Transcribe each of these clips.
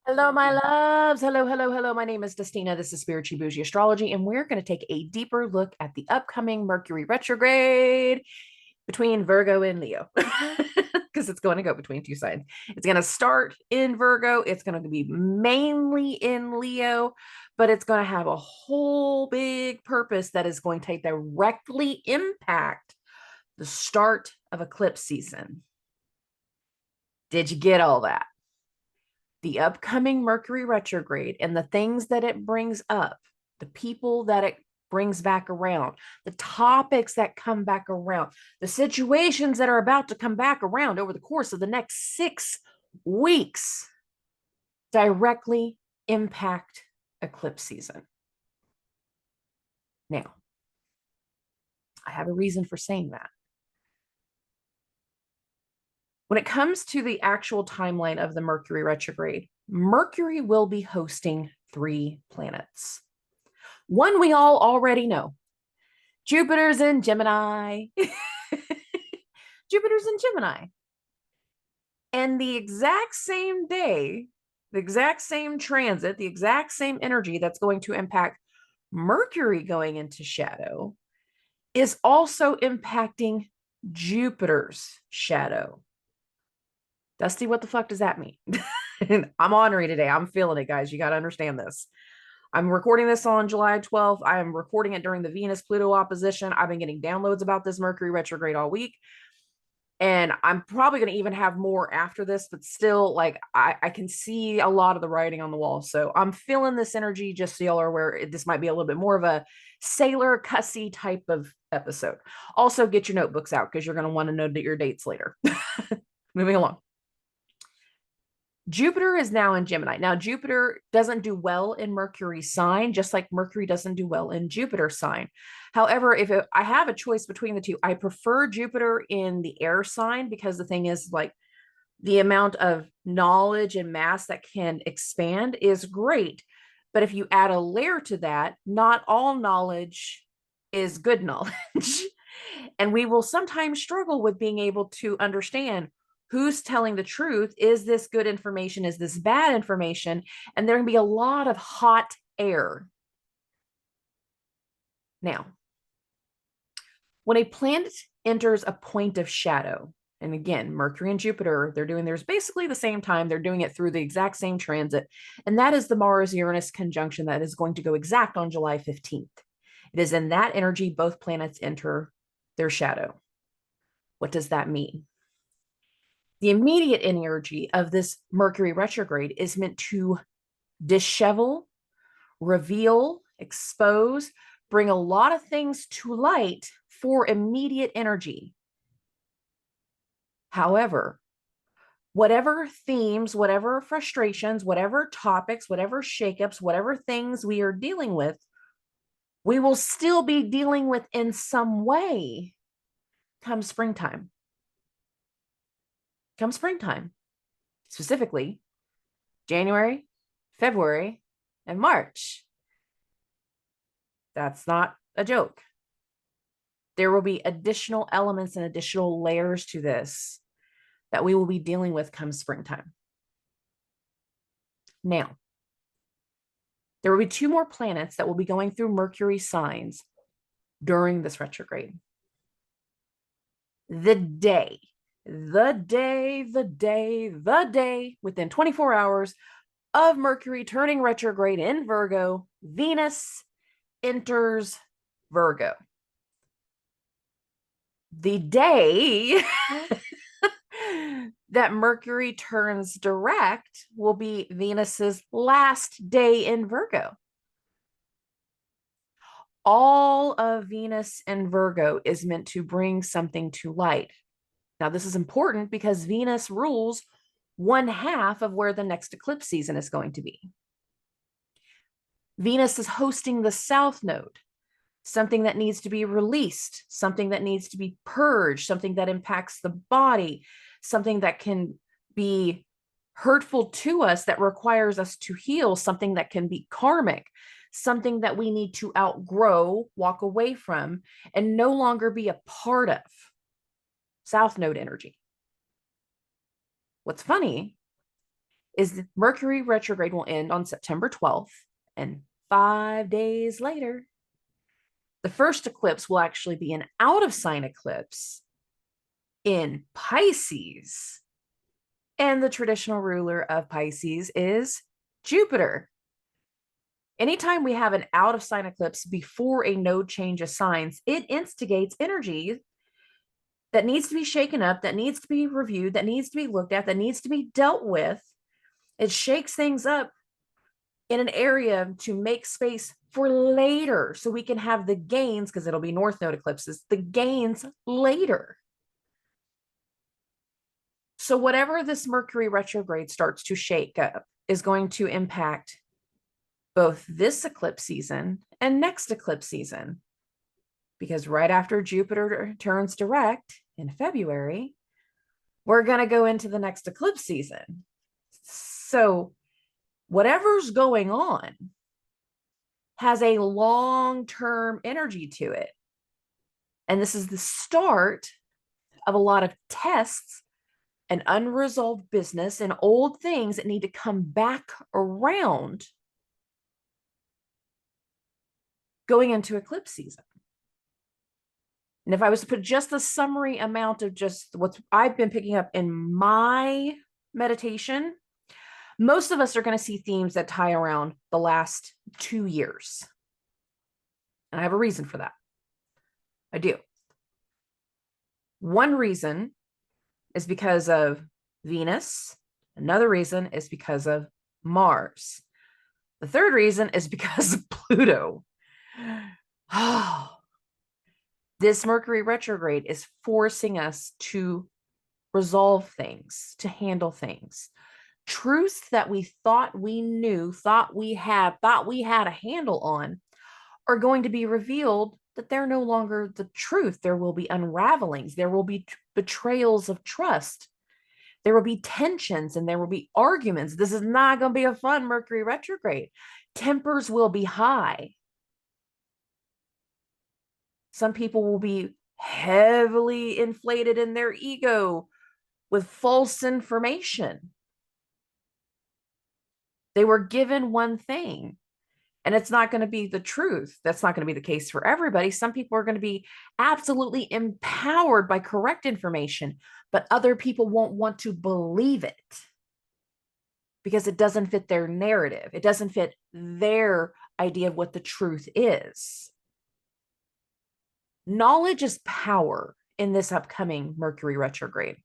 Hello, my loves. Hello, hello, hello. My name is Dustina. This is Spiritually Boujee Astrology, and we're going to take a deeper look at the upcoming Mercury retrograde between Virgo and Leo, because it's going to go between two signs. It's going to start in Virgo, it's going to be mainly in Leo, but it's going to have a whole big purpose that is going to directly impact the start of eclipse season. Did you get all that? The upcoming Mercury retrograde and the things that it brings up, the people that it brings back around, the topics that come back around, the situations that are about to come back around over the course of the next 6 weeks directly impact eclipse season. Now, I have a reason for saying that. When it comes to the actual timeline of the Mercury retrograde, Mercury will be hosting 3 planets. One we all already know. Jupiter's in Gemini. Jupiter's in Gemini. And the exact same day, the exact same transit, the exact same energy that's going to impact Mercury going into shadow is also impacting Jupiter's shadow. Dusty, what the fuck does that mean? I'm ornery today. I'm feeling it, guys. You got to understand this. I'm recording this on July 12th. I am recording it during the Venus-Pluto opposition. I've been getting downloads about this Mercury retrograde all week. And I'm probably going to even have more after this, but still, like, I can see a lot of the writing on the wall. So I'm feeling this energy, just so y'all are aware. This might be a little bit more of a sailor cussy type of episode. Also, get your notebooks out because you're going to want to know your dates later. Moving along. Jupiter is now in Gemini. Now, Jupiter doesn't do well in Mercury's sign, just like Mercury doesn't do well in Jupiter's sign. However, if I have a choice between the two, I prefer Jupiter in the air sign because the thing is, like, the amount of knowledge and mass that can expand is great. But if you add a layer to that, not all knowledge is good knowledge. And we will sometimes struggle with being able to understand who's telling the truth. Is this good information? Is this bad information? And there can be a lot of hot air. Now, when a planet enters a point of shadow, and again, Mercury and Jupiter, they're doing theirs basically the same time. They're doing it through the exact same transit. And that is the Mars-Uranus conjunction that is going to go exact on July 15th. It is in that energy both planets enter their shadow. What does that mean? The immediate energy of this Mercury retrograde is meant to dishevel, reveal, expose, bring a lot of things to light for immediate energy. However, whatever themes, whatever frustrations, whatever topics, whatever shakeups, whatever things we are dealing with, we will still be dealing with in some way come springtime. Come springtime, specifically January, February, and March. That's not a joke. There will be additional elements and additional layers to this that we will be dealing with come springtime. Now, there will be 2 more planets that will be going through Mercury signs during this retrograde. The day within 24 hours of Mercury turning retrograde in Virgo, Venus enters Virgo. The day that Mercury turns direct will be Venus's last day in Virgo. All of Venus in Virgo is meant to bring something to light. Now, this is important because Venus rules 1/2 of where the next eclipse season is going to be. Venus is hosting the South Node, something that needs to be released, something that needs to be purged, something that impacts the body, something that can be hurtful to us, that requires us to heal, something that can be karmic, something that we need to outgrow, walk away from, and no longer be a part of. South Node energy. What's funny is that Mercury retrograde will end on September 12th, and 5 days later, the first eclipse will actually be an out of sign eclipse in Pisces. And the traditional ruler of Pisces is Jupiter. Anytime we have an out of sign eclipse before a node change of signs, it instigates energy that needs to be shaken up, that needs to be reviewed, that needs to be looked at, that needs to be dealt with. It shakes things up in an area to make space for later so we can have the gains, because it'll be north node eclipses, the gains later. So whatever this Mercury retrograde starts to shake up is going to impact both this eclipse season and next eclipse season. Because right after Jupiter turns direct in February, we're going to go into the next eclipse season. So whatever's going on has a long-term energy to it. And this is the start of a lot of tests and unresolved business and old things that need to come back around going into eclipse season. And if I was to put just the summary amount of just what I've been picking up in my meditation, most of us are going to see themes that tie around the last 2 years. And I have a reason for that. I do. One reason is because of Venus. Another reason is because of Mars. The third reason is because of Pluto. Oh, this Mercury retrograde is forcing us to resolve things, to handle things. Truths that we thought we knew, thought we had a handle on, are going to be revealed that they're no longer the truth. There will be unravelings. There will be betrayals of trust. There will be tensions and there will be arguments. This is not going to be a fun Mercury retrograde. Tempers will be high. Some people will be heavily inflated in their ego with false information. They were given one thing, and it's not going to be the truth. That's not going to be the case for everybody. Some people are going to be absolutely empowered by correct information, but other people won't want to believe it because it doesn't fit their narrative. It doesn't fit their idea of what the truth is. Knowledge is power in this upcoming Mercury retrograde.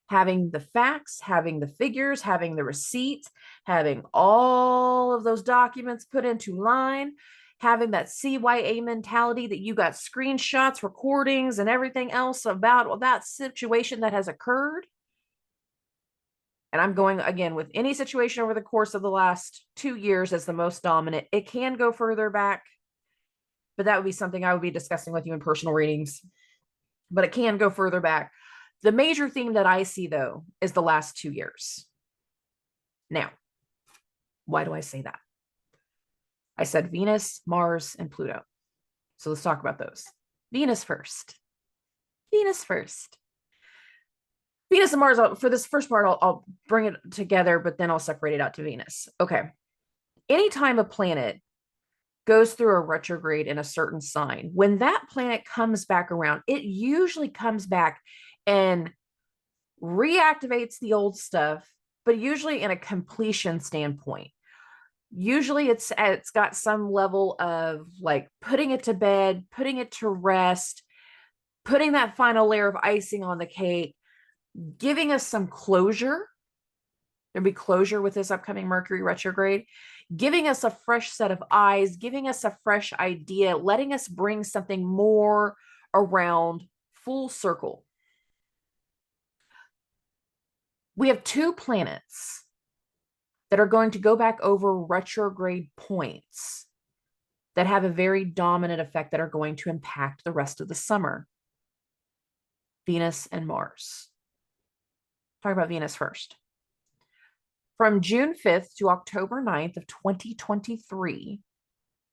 Having the facts, having the figures, having the receipts, having all of those documents put into line, having that CYA mentality that you got screenshots, recordings, and everything else about that situation that has occurred. And I'm going again with any situation over the course of the last 2 years as the most dominant. It can go further back, but that would be something I would be discussing with you in personal readings. But it can go further back. The major theme that I see, though, is the last 2 years. Now, why do I say that? I said Venus, Mars, and Pluto. So let's talk about those. Venus first. Venus first. Venus and Mars, for this first part, I'll bring it together, but then I'll separate it out to Venus. Okay. Anytime a planet goes through a retrograde in a certain sign, when that planet comes back around, it usually comes back and reactivates the old stuff, but usually in a completion standpoint. Usually it's got some level of like putting it to bed, putting it to rest, putting that final layer of icing on the cake, giving us some closure. There'll be closure with this upcoming Mercury retrograde, giving us a fresh set of eyes, giving us a fresh idea, letting us bring something more around full circle. We have 2 planets that are going to go back over retrograde points that have a very dominant effect that are going to impact the rest of the summer. Venus and Mars. Talk about Venus first. From June 5th to October 9th of 2023,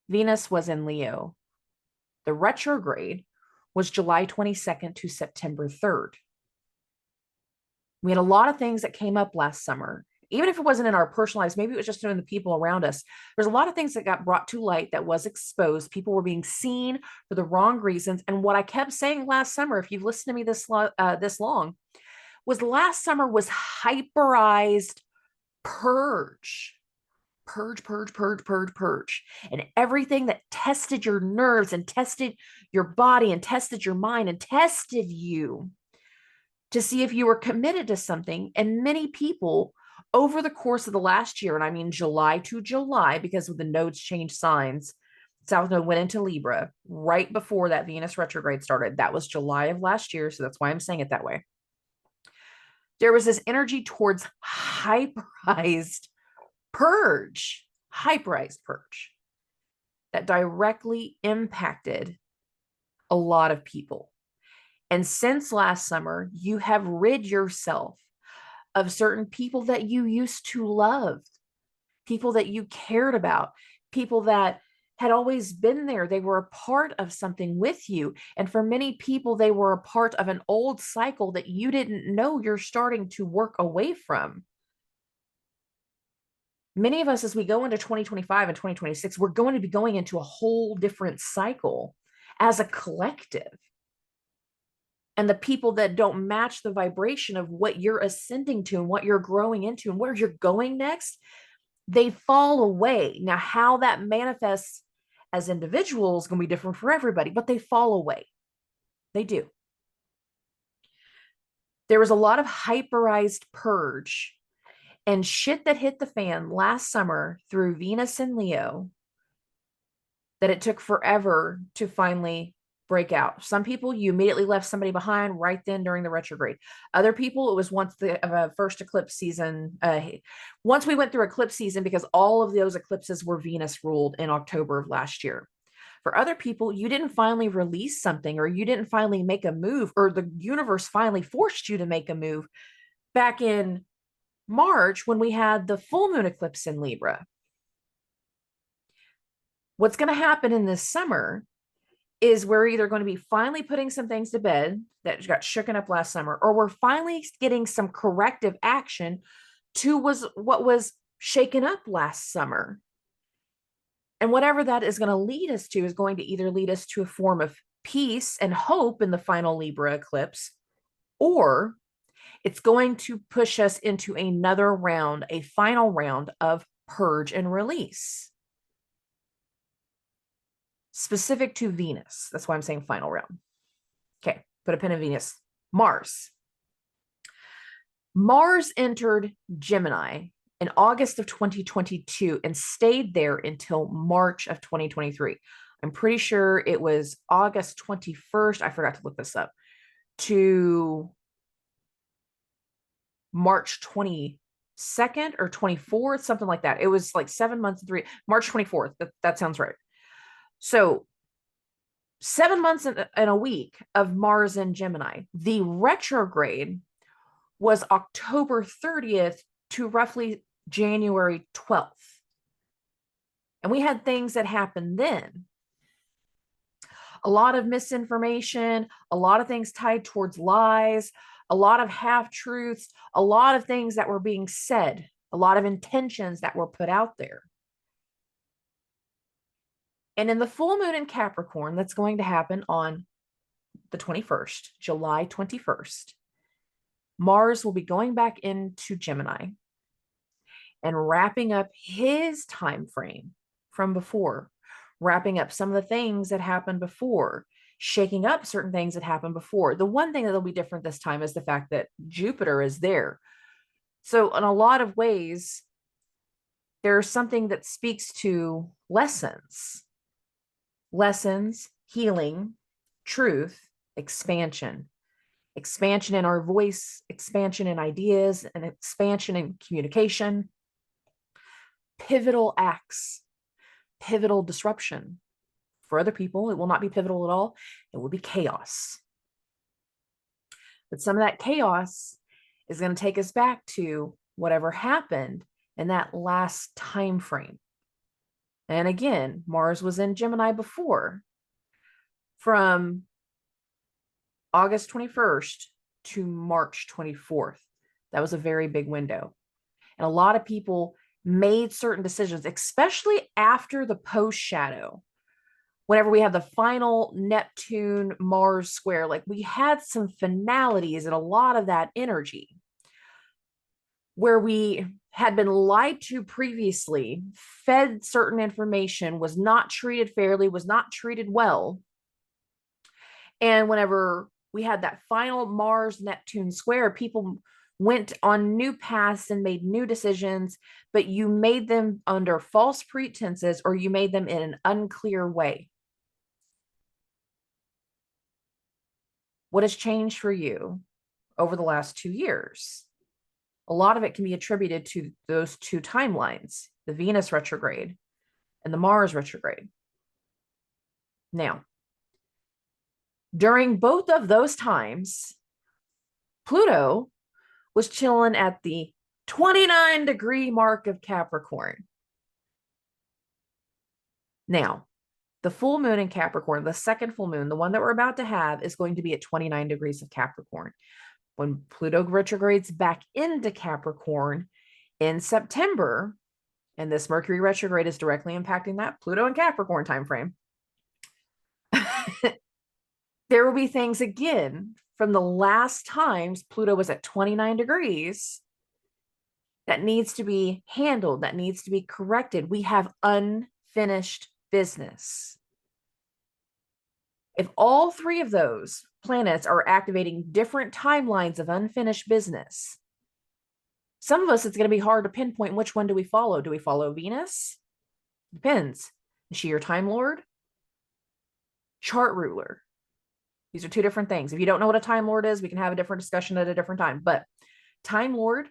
Venus was in Leo. The retrograde was July 22nd to September 3rd. We had a lot of things that came up last summer even if it wasn't in our personal lives, maybe it was just in the people around us. There's a lot of things that got brought to light that was exposed. People were being seen for the wrong reasons. And what I kept saying last summer, if you've listened to me this long, was last summer was hyperized purge. Purge, purge, purge, purge, purge. And everything that tested your nerves and tested your body and tested your mind and tested you to see if you were committed to something. And many people over the course of the last year, and I mean July to July, because the nodes changed signs, South Node went into Libra right before that Venus retrograde started. That was July of last year. So that's why I'm saying it that way. There was this energy towards hyperized purge that directly impacted a lot of people. And since last summer, you have rid yourself of certain people that you used to love, people that you cared about, people that had always been there. They were a part of something with you. And for many people, they were a part of an old cycle that you didn't know you're starting to work away from. Many of us, as we go into 2025 and 2026, we're going to be going into a whole different cycle as a collective. And the people that don't match the vibration of what you're ascending to and what you're growing into and where you're going next, they fall away. Now, how that manifests as individuals is going to be different for everybody, but they fall away. They do. There was a lot of hyperized purge and shit that hit the fan last summer through Venus and Leo that it took forever to finally break out. Some people, you immediately left somebody behind right then during the retrograde. Other people, it was once the first eclipse season. Once we went through eclipse season, because all of those eclipses were Venus ruled in October of last year. For other people, you didn't finally release something, or you didn't finally make a move, or the universe finally forced you to make a move back in March when we had the full moon eclipse in Libra. What's going to happen in this summer is we're either going to be finally putting some things to bed that got shooken up last summer, or we're finally getting some corrective action to what was shaken up last summer. And whatever that is going to lead us to is going to either lead us to a form of peace and hope in the final Libra eclipse, or it's going to push us into another round, a final round of purge and release. Specific to Venus. That's why I'm saying final round. Okay, put a pin in Venus. Mars. Mars entered Gemini in August of 2022 and stayed there until March of 2023. I'm pretty sure it was August 21st. I forgot to look this up. To March 22nd or 24th, something like that. It was like 7 months and March 24th. That sounds right. So 7 months and a week of Mars in Gemini. The retrograde was October 30th to roughly January 12th. And we had things that happened then. A lot of misinformation, a lot of things tied towards lies, a lot of half-truths, a lot of things that were being said, a lot of intentions that were put out there. And in the full moon in Capricorn, that's going to happen on the 21st, July 21st, Mars will be going back into Gemini and wrapping up his time frame from before, wrapping up some of the things that happened before, shaking up certain things that happened before. The one thing that'll be different this time is the fact that Jupiter is there. So in a lot of ways, there's something that speaks to lessons, healing, truth, expansion in our voice, expansion in ideas, and expansion in communication, pivotal acts, pivotal disruption. For other people, it will not be pivotal at all. It will be chaos. But some of that chaos is going to take us back to whatever happened in that last time frame. And again, Mars was in Gemini before. From August 21st to March 24th. That was a very big window. And a lot of people made certain decisions, especially after the post shadow. Whenever we have the final Neptune Mars square, like we had some finalities and a lot of that energy where we had been lied to previously, fed certain information, was not treated fairly, was not treated well. And whenever we had that final Mars Neptune square, people went on new paths and made new decisions, but you made them under false pretenses or you made them in an unclear way. What has changed for you over the last 2 years? A lot of it can be attributed to those two timelines, the Venus retrograde and the Mars retrograde. Now, during both of those times, Pluto was chilling at the 29-degree mark of Capricorn. Now, the full moon in Capricorn, the second full moon, the one that we're about to have, is going to be at 29 degrees of Capricorn. When Pluto retrogrades back into Capricorn in September, and this Mercury retrograde is directly impacting that Pluto and Capricorn timeframe, there will be things again from the last times Pluto was at 29 degrees that needs to be handled, that needs to be corrected. We have unfinished business. If all three of those planets are activating different timelines of unfinished business, some of us, it's going to be hard to pinpoint which one do we follow. Do we follow Venus? Depends. Is she your time lord? Chart ruler. These are two different things. If you don't know what a time lord is, we can have a different discussion at a different time. But time lord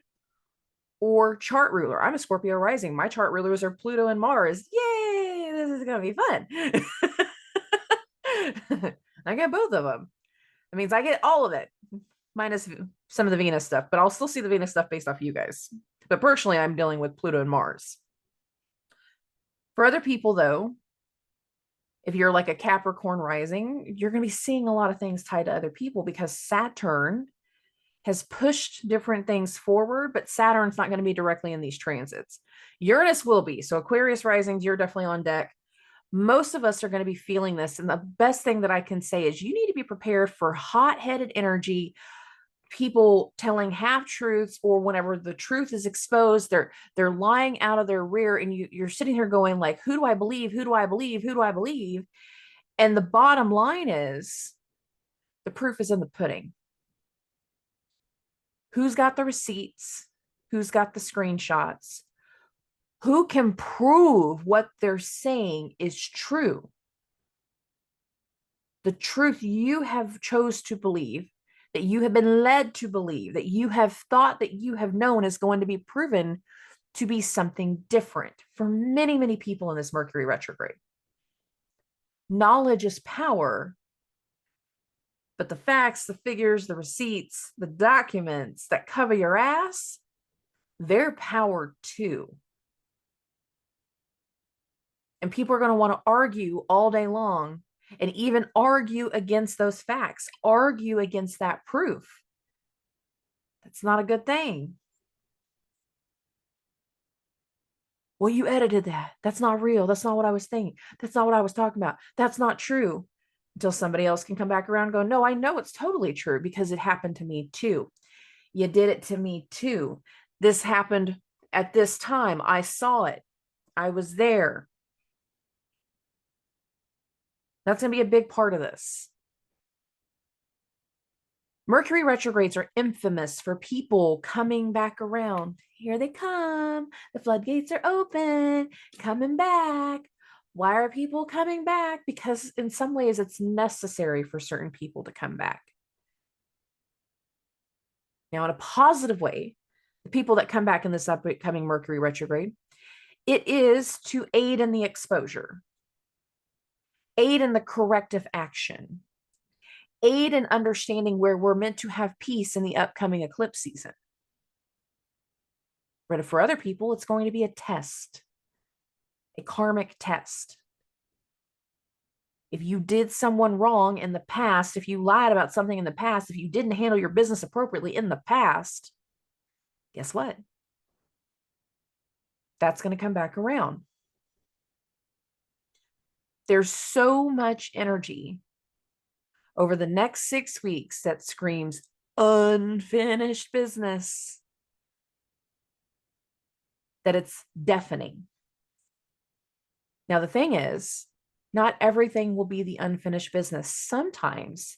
or chart ruler. I'm a Scorpio rising. My chart rulers are Pluto and Mars. Yay! This is going to be fun. I get both of them. That means I get all of it, minus some of the Venus stuff, but I'll still see the Venus stuff based off you guys. But personally, I'm dealing with Pluto and Mars. For other people, though, if you're like a Capricorn rising, you're going to be seeing a lot of things tied to other people because Saturn has pushed different things forward, but Saturn's not going to be directly in these transits. Uranus will be. So Aquarius risings, you're definitely on deck. Most of us are going to be feeling this. And the best thing that I can say is you need to be prepared for hot-headed energy, people telling half truths, or whenever the truth is exposed, they're lying out of their rear, and you're sitting here going like, who do I believe? Who do I believe? Who do I believe? And the bottom line is the proof is in the pudding. Who's got the receipts? Who's got the screenshots? Who can prove what they're saying is true? The truth you have chose to believe, that you have been led to believe, that you have thought, that you have known, is going to be proven to be something different for many, many people in this Mercury retrograde. Knowledge is power, but the facts, the figures, the receipts, the documents that cover your ass, they're power too. And people are going to want to argue all day long and even argue against those facts, argue against that proof. That's not a good thing. Well, you edited that. That's not real. That's not what I was thinking. That's not what I was talking about. That's not true. Until somebody else can come back around and go, no, I know it's totally true because it happened to me too. You did it to me too. This happened at this time. I saw it. I was there. That's going to be a big part of this. Mercury retrogrades are infamous for people coming back around. Here they come. The floodgates are open, coming back. Why are people coming back? Because in some ways it's necessary for certain people to come back. Now, in a positive way, the people that come back in this upcoming Mercury retrograde, it is to aid in the exposure, aid in the corrective action, aid in understanding where we're meant to have peace in the upcoming eclipse season. But for other people, it's going to be a test, a karmic test. If you did someone wrong in the past, if you lied about something in the past, if you didn't handle your business appropriately in the past, guess what? That's going to come back around. There's so much energy over the next 6 weeks that screams unfinished business that it's deafening. Now, the thing is, not everything will be the unfinished business. Sometimes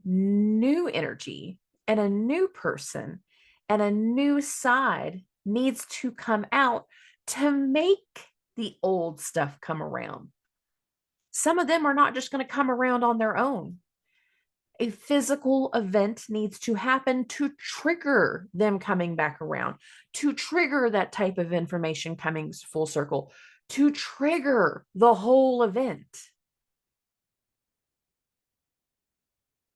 new energy and a new person and a new side needs to come out to make the old stuff come around. Some of them are not just going to come around on their own. A physical event needs to happen to trigger them coming back around, to trigger that type of information coming full circle, to trigger the whole event.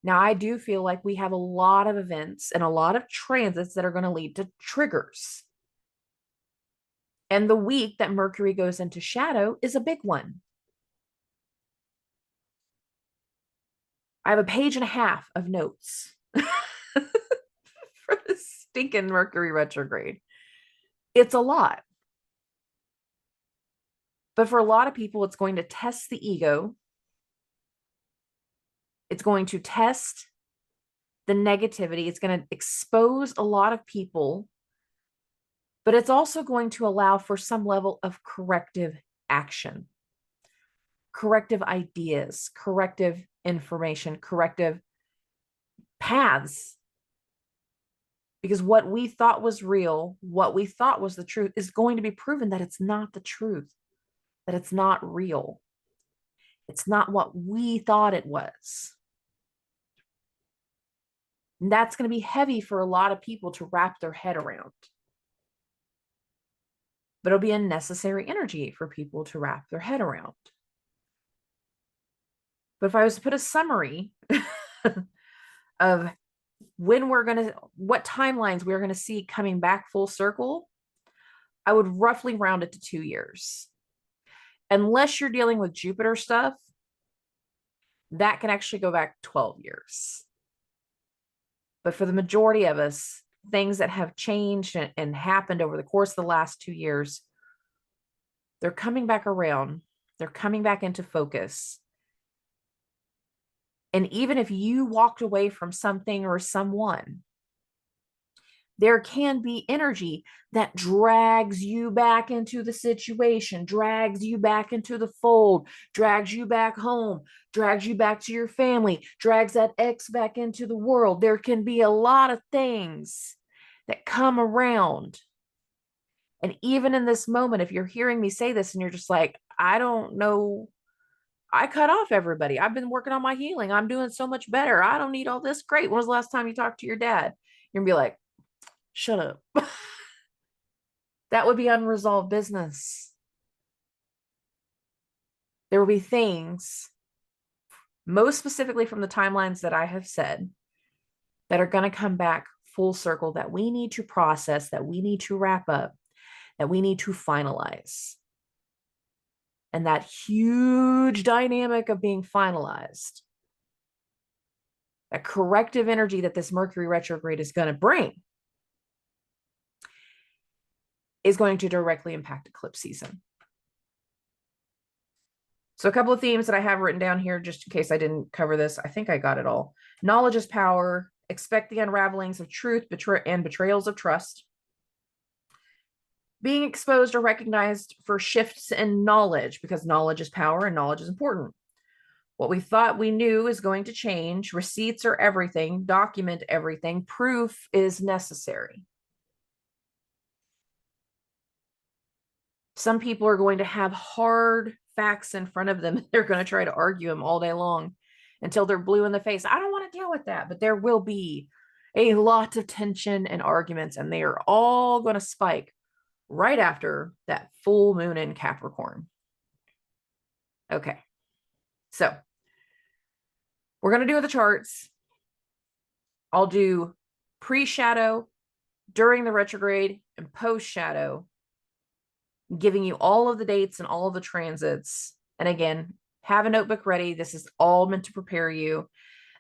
Now, I do feel like we have a lot of events and a lot of transits that are going to lead to triggers. And the week that Mercury goes into shadow is a big one. I have a page and a half of notes for the stinking Mercury retrograde. It's a lot. But for a lot of people, it's going to test the ego. It's going to test the negativity. It's going to expose a lot of people, but it's also going to allow for some level of corrective action, corrective ideas, corrective information, corrective paths. Because what we thought was real, what we thought was the truth, is going to be proven that it's not the truth, that it's not real. It's not what we thought it was. And that's going to be heavy for a lot of people to wrap their head around. But it'll be a necessary energy for people to wrap their head around. But if I was to put a summary of what timelines we're going to see coming back full circle, I would roughly round it to 2 years. Unless you're dealing with Jupiter stuff, that can actually go back 12 years. But for the majority of us, things that have changed and happened over the course of the last 2 years, they're coming back around. They're coming back into focus. And even if you walked away from something or someone, there can be energy that drags you back into the situation, drags you back into the fold, drags you back home, drags you back to your family, drags that ex back into the world. There can be a lot of things that come around. And even in this moment, if you're hearing me say this and you're just like, I don't know, I cut off everybody. I've been working on my healing. I'm doing so much better. I don't need all this. Great. When was the last time you talked to your dad? You're gonna be like, shut up. That would be unresolved business. There will be things, most specifically from the timelines that I have said, that are going to come back full circle that we need to process, that we need to wrap up, that we need to finalize. And that huge dynamic of being finalized, that corrective energy that this Mercury retrograde is going to bring, is going to directly impact eclipse season. So a couple of themes that I have written down here, just in case I didn't cover this. I think I got it all. Knowledge is power. Expect the unravelings of truth and betrayals of trust. Being exposed or recognized for shifts in knowledge, because knowledge is power and knowledge is important. What we thought we knew is going to change. Receipts are everything. Document everything. Proof is necessary. Some people are going to have hard facts in front of them. They're going to try to argue them all day long until they're blue in the face. I don't want to deal with that, but there will be a lot of tension and arguments, and they are all going to spike right after that full moon in Capricorn. Okay, so we're going to do the charts. I'll do pre-shadow, during the retrograde, and post-shadow, giving you all of the dates and all of the transits. And again, have a notebook ready. This is all meant to prepare you.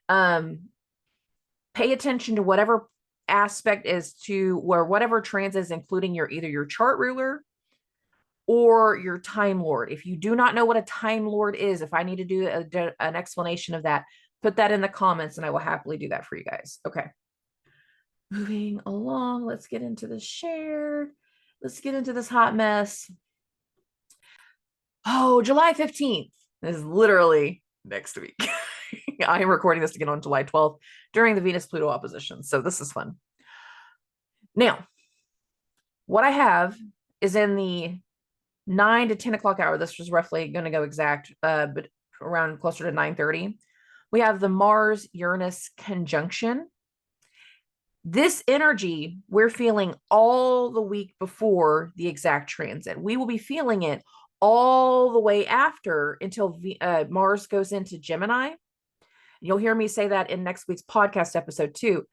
Pay attention to whatever aspect is to where whatever transit is, including either your chart ruler or your Time Lord. If you do not know what a Time Lord is, if I need to do an explanation of that, put that in the comments and I will happily do that for you guys. Okay. Moving along, let's get into the shared. Let's get into this hot mess. Oh, July 15th. This is literally next week. I am recording this again on July 12th during the Venus-Pluto opposition. So this is fun. Now, what I have is in the 9 to 10 o'clock hour. This was roughly going to go exact, but around closer to 9:30. We have the Mars-Uranus conjunction. This energy we're feeling all the week before the exact transit. We will be feeling it all the way after until Mars goes into Gemini. You'll hear me say that in next week's podcast episode too.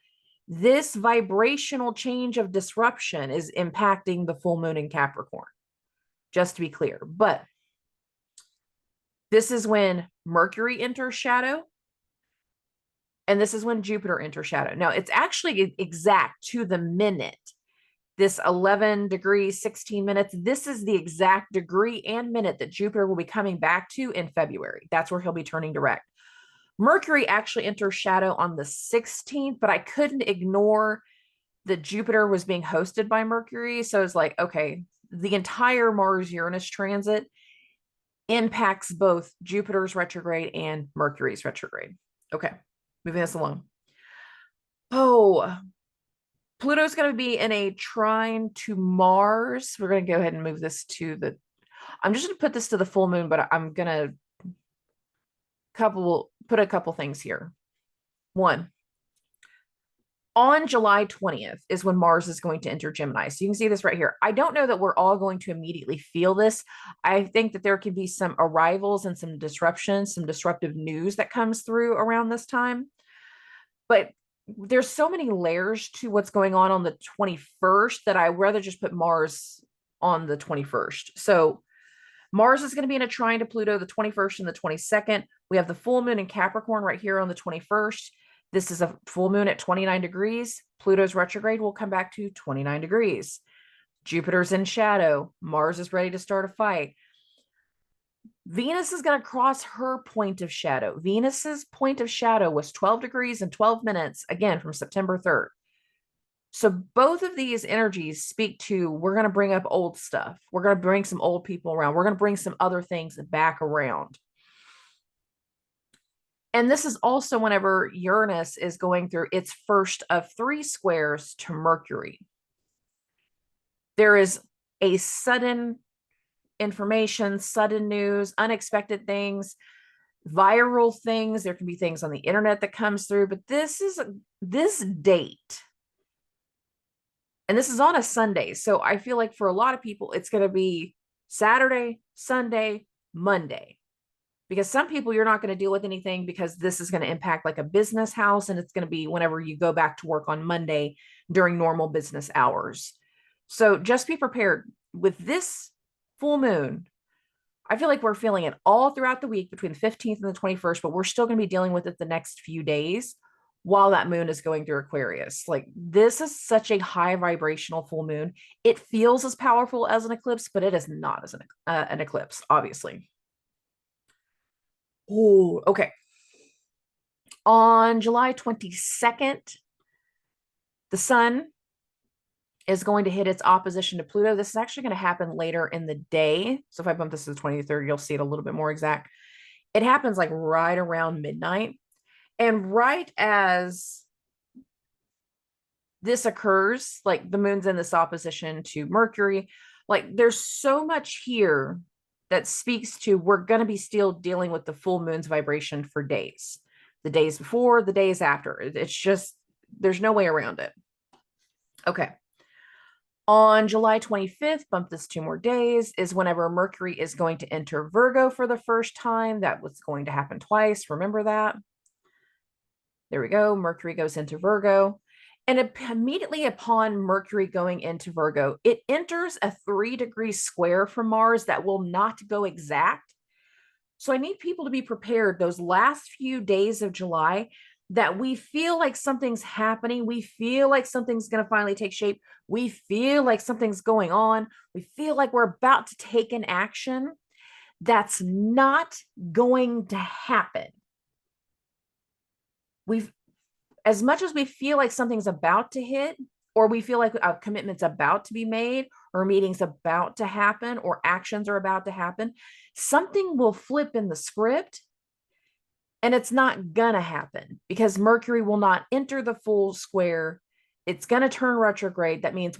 This vibrational change of disruption is impacting the full moon in Capricorn, just to be clear. But this is when Mercury enters shadow, and this is when Jupiter enters shadow. Now, it's actually exact to the minute. This 11 degrees, 16 minutes, this is the exact degree and minute that Jupiter will be coming back to in February. That's where he'll be turning direct. Mercury actually enters shadow on the 16th, but I couldn't ignore that Jupiter was being hosted by Mercury. So it's like, okay, the entire Mars-Uranus transit impacts both Jupiter's retrograde and Mercury's retrograde. Okay, moving this along. Oh, Pluto's going to be in a trine to Mars. We're going to go ahead and move this to the, I'm just going to put this to the full moon, but I'm going to put a couple things here. One, on July 20th is when Mars is going to enter Gemini. So you can see this right here. I don't know that we're all going to immediately feel this. I think that there could be some arrivals and some disruptions, some disruptive news that comes through around this time. But there's so many layers to what's going on the 21st that I'd rather just put Mars on the 21st. So Mars is going to be in a trine to Pluto the 21st and the 22nd. We have the full moon in Capricorn right here on the 21st. This is a full moon at 29 degrees. Pluto's retrograde will come back to 29 degrees. Jupiter's in shadow. Mars is ready to start a fight. Venus is going to cross her point of shadow. Venus's point of shadow was 12 degrees and 12 minutes, again, from September 3rd. So both of these energies speak to, we're going to bring up old stuff. We're going to bring some old people around. We're going to bring some other things back around. And this is also whenever Uranus is going through its first of 3 squares to Mercury. There is a sudden information, sudden news, unexpected things, viral things. There can be things on the internet that comes through, but this date, and this is on a Sunday. So I feel like for a lot of people, it's going to be Saturday, Sunday, Monday, because some people, you're not going to deal with anything because this is going to impact like a business house. And it's going to be whenever you go back to work on Monday during normal business hours. So just be prepared with this full moon. I feel like we're feeling it all throughout the week between the 15th and the 21st, but we're still going to be dealing with it the next few days while that moon is going through Aquarius. Like, this is such a high vibrational full moon. It feels as powerful as an eclipse, but it is not as an eclipse, obviously. Oh, okay. On July 22nd, the sun is going to hit its opposition to Pluto. This is actually going to happen later in the day. So if I bump this to the 23rd, you'll see it a little bit more exact. It happens like right around midnight. And right as this occurs, like the moon's in this opposition to Mercury, like there's so much here that speaks to, we're going to be still dealing with the full moon's vibration for days. The days before, the days after. It's just, there's no way around it. Okay. On July 25th, bump this 2 more days, is whenever Mercury is going to enter Virgo for the first time. That was going to happen twice. Remember that? There we go. Mercury goes into Virgo. And immediately upon Mercury going into Virgo, it enters a 3-degree square from Mars that will not go exact. So I need people to be prepared those last few days of July. that we feel like something's happening. We feel like something's going to finally take shape. We feel like something's going on. We feel like we're about to take an action that's not going to happen. We've, as much as we feel like something's about to hit, or we feel like a commitment's about to be made, or a meeting's about to happen, or actions are about to happen, something will flip in the script and it's not gonna happen because Mercury will not enter the full square. It's gonna turn retrograde. That means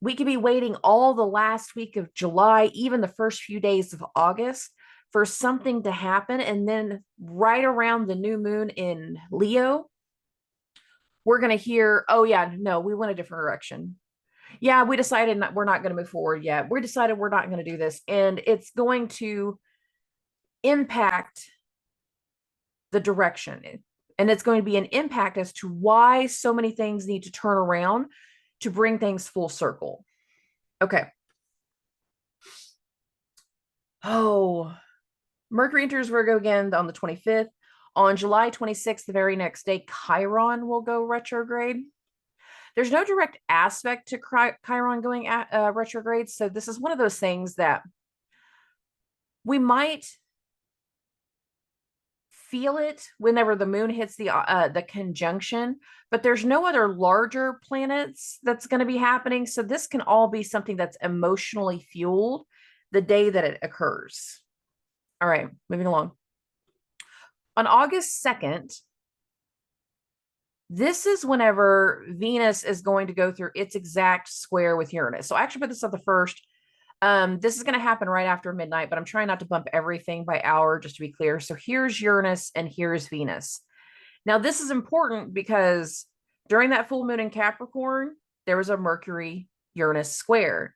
we could be waiting all the last week of July, even the first few days of August, for something to happen. And then right around the new moon in Leo, we're going to hear, oh yeah, no, we went a different direction. Yeah, we decided we're not going to move forward yet. We decided we're not going to do this. And it's going to impact the direction. And it's going to be an impact as to why so many things need to turn around to bring things full circle. Okay. Oh, Mercury enters Virgo again on the 25th. On July 26th, the very next day, Chiron will go retrograde. There's no direct aspect to Chiron going retrograde. So this is one of those things that we might feel it whenever the moon hits the conjunction, but there's no other larger planets that's going to be happening. So this can all be something that's emotionally fueled the day that it occurs. All right, moving along. On August 2nd, this is whenever Venus is going to go through its exact square with Uranus. So I actually put this at the first. This is going to happen right after midnight, but I'm trying not to bump everything by hour, just to be clear. So here's Uranus and here's Venus. Now, this is important because during that full moon in Capricorn, there was a Mercury Uranus square.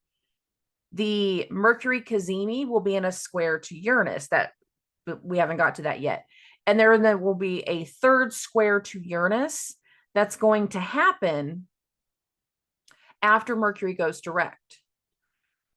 The Mercury Cazimi will be in a square to Uranus. That we haven't got to that yet. And there will be a third square to Uranus that's going to happen after Mercury goes direct.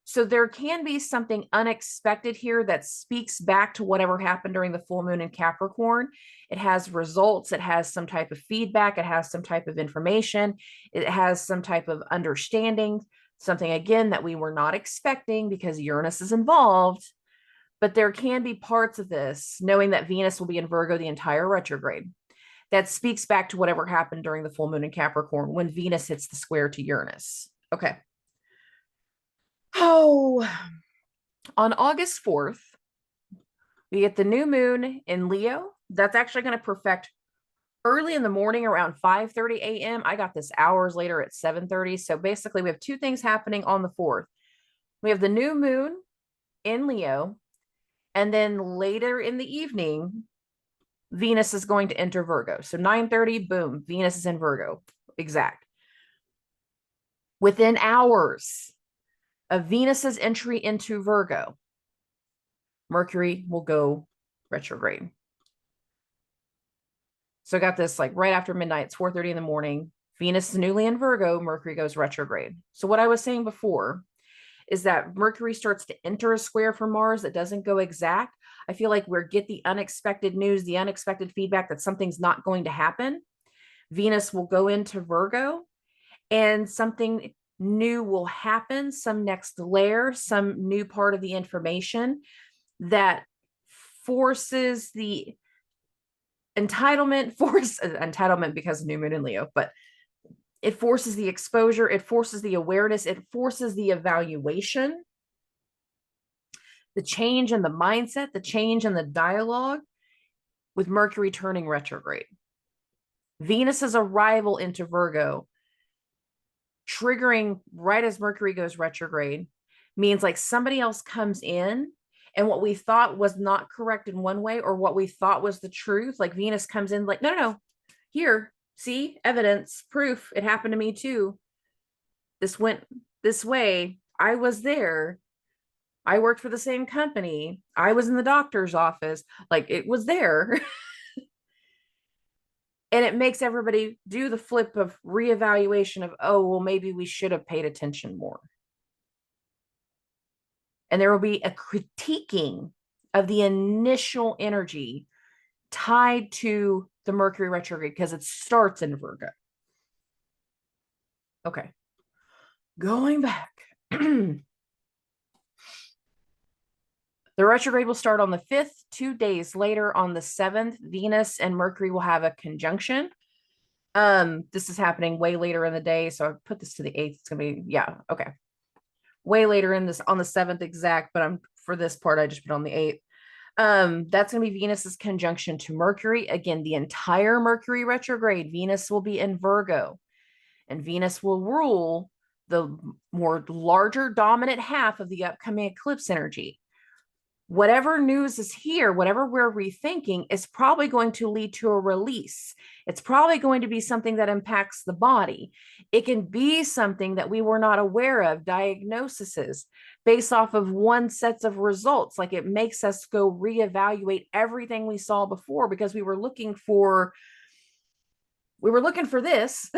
So there can be something unexpected here that speaks back to whatever happened during the full moon in Capricorn. It has results. It has some type of feedback. It has some type of information. It has some type of understanding, something, again, that we were not expecting because Uranus is involved. But there can be parts of this, knowing that Venus will be in Virgo the entire retrograde, that speaks back to whatever happened during the full moon in Capricorn when Venus hits the square to Uranus. Okay. Oh, on August 4th, we get the new moon in Leo. That's actually going to perfect early in the morning around 5:30 a.m. I got this hours later at 7:30. So basically, we have two things happening on the 4th. We have the new moon in Leo, and then later in the evening, Venus is going to enter Virgo. So 9:30, boom, Venus is in Virgo. Exact. Within hours of Venus's entry into Virgo, Mercury will go retrograde. So I got this like right after midnight. It's 4:30 in the morning. Venus is newly in Virgo. Mercury goes retrograde. So what I was saying before is that Mercury starts to enter a square for Mars that doesn't go exact. I feel like we'll get the unexpected news, the unexpected feedback that something's not going to happen. Venus will go into Virgo and something new will happen, some next layer, some new part of the information that forces the entitlement because of new moon in Leo, but it forces the exposure, it forces the awareness, it forces the evaluation, the change in the mindset, the change in the dialogue with Mercury turning retrograde. Venus's arrival into Virgo, triggering right as Mercury goes retrograde, means like somebody else comes in and what we thought was not correct in one way, or what we thought was the truth, like Venus comes in like, no, here, see, evidence, proof, it happened to me too. This went this way. I was there. I worked for the same company. I was in the doctor's office. Like it was there. And it makes everybody do the flip of reevaluation of, oh, well, maybe we should have paid attention more. And there will be a critiquing of the initial energy tied to the Mercury retrograde because it starts in Virgo. Okay. Going back. The retrograde will start on the 5th. 2 days later, on the 7th, Venus and Mercury will have a conjunction. This is happening way later in the day, so I put this to the 8th. It's gonna be, yeah, okay, way later in this, on the 7th exact, but for this part I just put on the 8th. That's gonna be Venus's conjunction to Mercury. Again, the entire Mercury retrograde, Venus will be in Virgo, and Venus will rule the more larger dominant half of the upcoming eclipse energy. Whatever news is here, whatever we're rethinking, is probably going to lead to a release. It's probably going to be something that impacts the body. It can be something that we were not aware of, diagnoses based off of one sets of results. Like, it makes us go reevaluate everything we saw before because we were looking for this.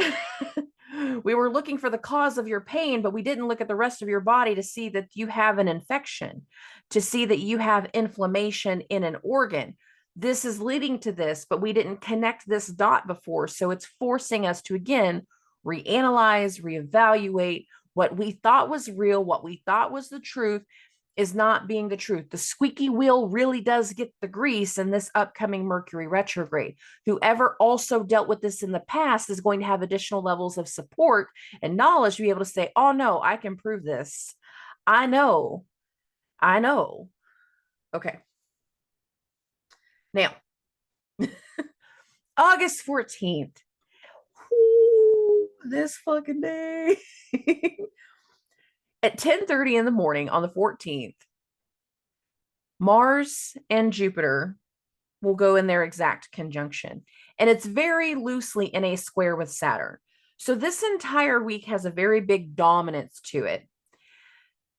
We were looking for the cause of your pain, but we didn't look at the rest of your body to see that you have an infection, to see that you have inflammation in an organ. This is leading to this, but we didn't connect this dot before. So it's forcing us to, again, reanalyze, reevaluate what we thought was real, what we thought was the truth is not being the truth. The squeaky wheel really does get the grease in this upcoming Mercury retrograde. Whoever also dealt with this in the past is going to have additional levels of support and knowledge to be able to say, oh no, I can prove this. I know. Okay. Now, August 14th. Ooh, this fucking day. At 10:30 in the morning on the 14th, Mars and Jupiter will go in their exact conjunction. And it's very loosely in a square with Saturn. So this entire week has a very big dominance to it.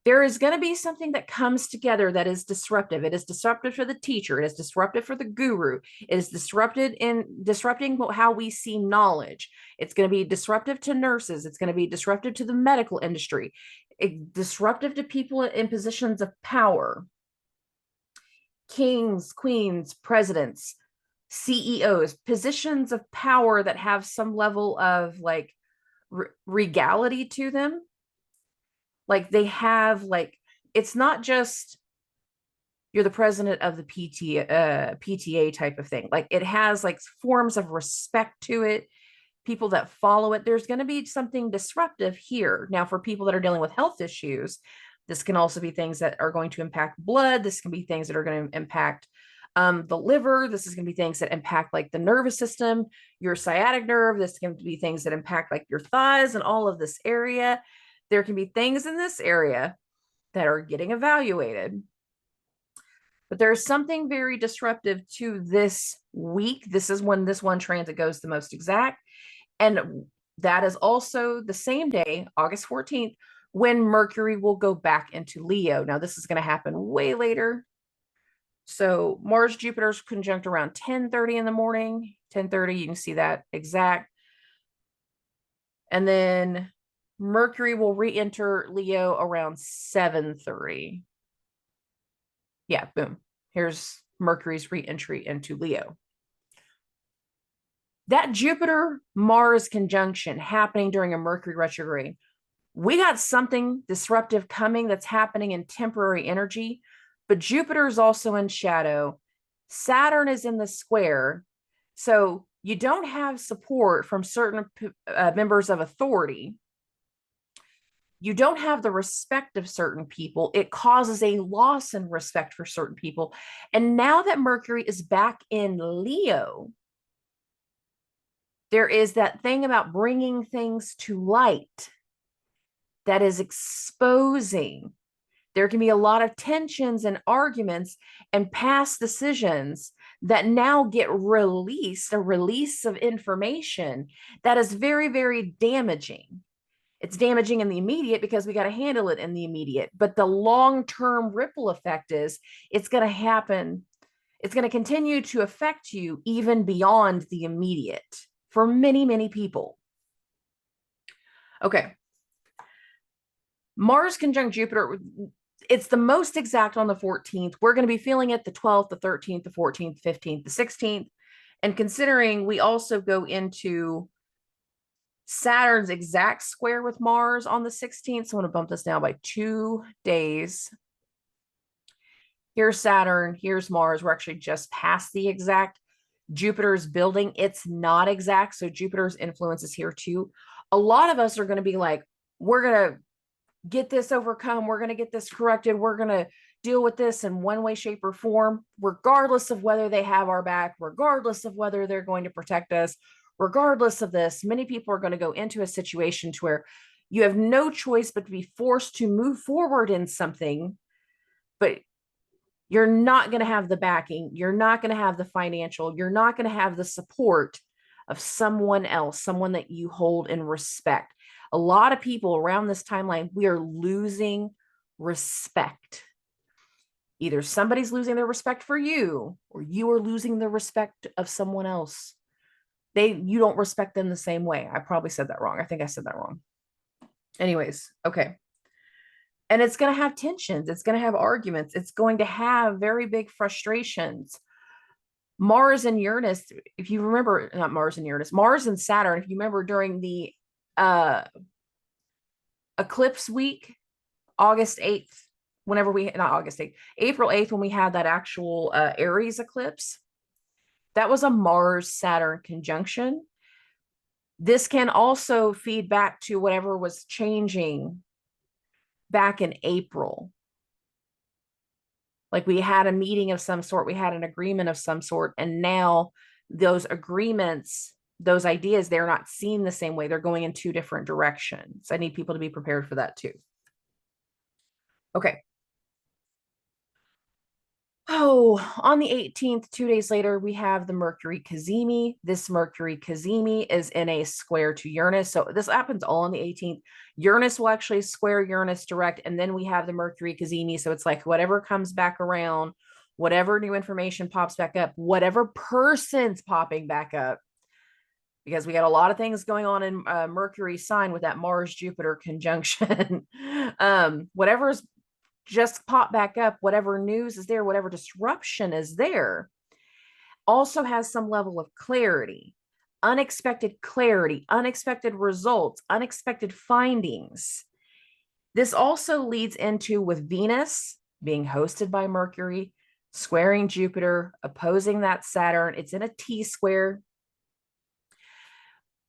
There is going to be something that comes together that is disruptive. It is disruptive for the teacher. It is disruptive for the guru. It is disrupting how we see knowledge. It's going to be disruptive to nurses. It's going to be disruptive to the medical industry. Disruptive to people in positions of power. Kings, queens, presidents, CEOs, positions of power that have some level of like regality to them. Like, they have, like, it's not just you're the president of the PTA type of thing. Like, it has like forms of respect to it, people that follow it. There's going to be something disruptive here. Now, for people that are dealing with health issues, this can also be things that are going to impact blood. This can be things that are going to impact the liver. This is going to be things that impact like the nervous system, your sciatic nerve. This can be things that impact like your thighs and all of this area. There can be things in this area that are getting evaluated. But there's something very disruptive to this week. This is when this one transit goes the most exact. And that is also the same day, August 14th, when Mercury will go back into Leo. Now, this is going to happen way later. So Mars, Jupiter's conjunct around 10:30 in the morning. 10:30, you can see that exact. And then Mercury will re-enter Leo around 7:30. Yeah, boom. Here's Mercury's re-entry into Leo. That Jupiter-Mars conjunction happening during a Mercury retrograde, we got something disruptive coming that's happening in temporary energy, but Jupiter is also in shadow. Saturn is in the square. So you don't have support from certain members of authority. You don't have the respect of certain people. It causes a loss in respect for certain people. And now that Mercury is back in Leo, there is that thing about bringing things to light that is exposing. There can be a lot of tensions and arguments and past decisions that now get released, a release of information that is very, very damaging. It's damaging in the immediate because we got to handle it in the immediate. But the long-term ripple effect is it's going to happen. It's going to continue to affect you even beyond the immediate for many, many people. Okay. Mars conjunct Jupiter, it's the most exact on the 14th. We're going to be feeling it the 12th, the 13th, the 14th, 15th, the 16th. And considering we also go into Saturn's exact square with Mars on the 16th, so I'm going to bump this down by 2 days. Here's Saturn, here's Mars. We're actually just past the exact. Jupiter's building, it's not exact, so Jupiter's influence is here too. A lot of us are going to be like, we're going to get this overcome, we're going to get this corrected, we're going to deal with this in one way, shape, or form, regardless of whether they have our back, regardless of whether they're going to protect us, regardless of this. Many people are going to go into a situation to where you have no choice but to be forced to move forward in something, but you're not going to have the backing, you're not going to have the financial, you're not going to have the support of someone else, someone that you hold in respect. A lot of people around this timeline, we are losing respect. Either somebody's losing their respect for you, or you are losing the respect of someone else. You don't respect them the same way. I probably said that wrong. I think I said that wrong. Anyways, okay. And it's going to have tensions. It's going to have arguments. It's going to have very big frustrations. Mars and Uranus, if you remember, not Mars and Uranus, Mars and Saturn, if you remember during the eclipse week, August 8th, whenever we, not August 8th, April 8th, when we had that actual Aries eclipse, that was a Mars-Saturn conjunction. This can also feed back to whatever was changing back in April. Like we had a meeting of some sort, we had an agreement of some sort, and now those agreements, those ideas, they're not seen the same way. They're going in 2 different directions. I need people to be prepared for that too. Okay. Oh, on the 18th, 2 days later, we have the Mercury Cazimi. This Mercury Cazimi is in a square to Uranus. So this happens all on the 18th. Uranus will actually square Uranus direct, and then we have the Mercury Cazimi. So it's like whatever comes back around, whatever new information pops back up, whatever person's popping back up, because we got a lot of things going on in Mercury sign with that Mars-Jupiter conjunction. Whatever's just pop back up, whatever news is there, whatever disruption is there, also has some level of clarity, unexpected results, unexpected findings. This also leads into with Venus being hosted by Mercury, squaring Jupiter, opposing that Saturn. It's in a T-square,